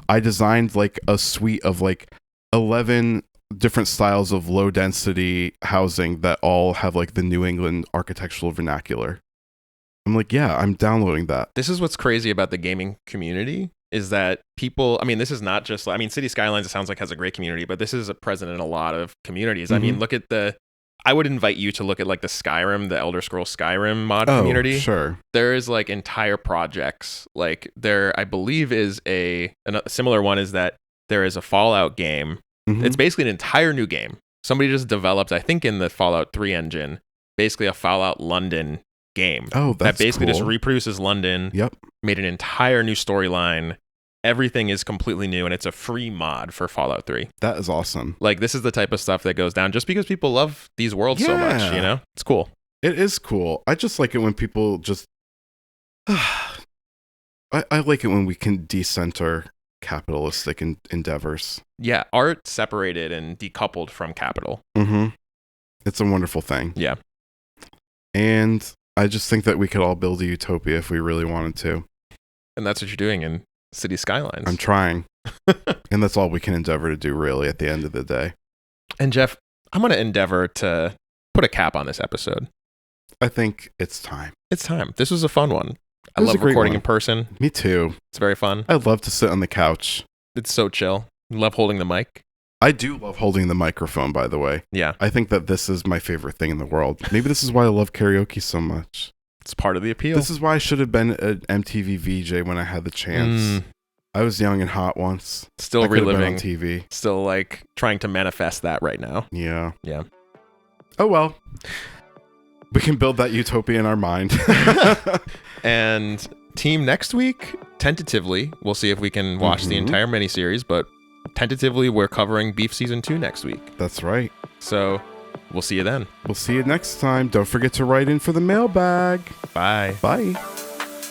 I designed like a suite of like 11 different styles of low density housing that all have like the New England architectural vernacular. I'm like, yeah, I'm downloading that. This is what's crazy about the gaming community is that people, I mean, this is not just, I mean, City Skylines, it sounds like has a great community, but this is present in a lot of communities. I mean, look at I would invite you to look at like the Skyrim, the Elder Scrolls Skyrim mod community. Sure. There is like entire projects. Like there, I believe is a similar one is that there is a Fallout game. It's basically an entire new game. Somebody just developed, I think in the Fallout 3 engine, basically a Fallout London game. Oh, that's that basically cool. just reproduces London. Yep. Made an entire new storyline. Everything is completely new, and it's a free mod for Fallout 3. That is awesome. Like, this is the type of stuff that goes down just because people love these worlds so much, you know? It's cool. It is cool. I just like it when people just... I like it when we can decenter capitalistic endeavors. Yeah, art separated and decoupled from capital. It's a wonderful thing. Yeah. And I just think that we could all build a utopia if we really wanted to. And that's what you're doing in City Skylines. I'm trying. And that's all we can endeavor to do, really, at the end of the day. And Geoff, I'm going to endeavor to put a cap on this episode. I think it's time. It's time. This was a fun one. I love recording in person. Me too. It's very fun. I love to sit on the couch. It's so chill. Love holding the mic. I do love holding the microphone, by the way. Yeah. I think that this is my favorite thing in the world. Maybe this is why I love karaoke so much. It's part of the appeal. This is why I should have been an MTV VJ when I had the chance. I was young and hot once. Still reliving on TV. Still like trying to manifest that right now. Yeah. Yeah. Oh well. We can build that utopia in our mind. And team next week, tentatively, we'll see if we can watch the entire miniseries, but tentatively we're covering Beef Season 2 next week. That's right. So we'll see you then. We'll see you next time. Don't forget to write in for the mailbag. Bye. Bye.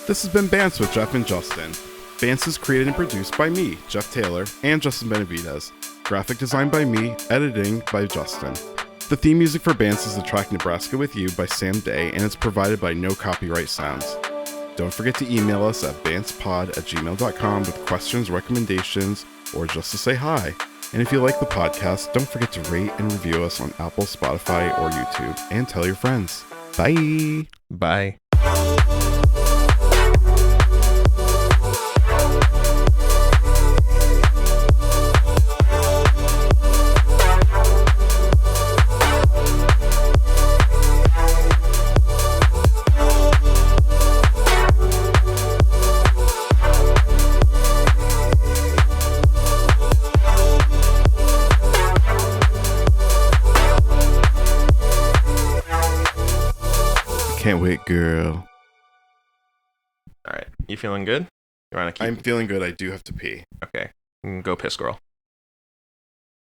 This has been Bants with Geoff and Justin. Bants is created and produced by me, Geoff Taylor, and Justin Benavidez. Graphic design by me, editing by Justin. The theme music for Bants is The Track Nebraska With You by Sam Day, and it's provided by No Copyright Sounds. Don't forget to email us at bantspod@gmail.com with questions, recommendations, or just to say hi. And if you like the podcast, don't forget to rate and review us on Apple, Spotify, or YouTube, and tell your friends. Bye! Bye. Can't wait, girl. All right. You feeling good? You want to keep? I'm feeling good. I do have to pee. Okay. Go piss, girl.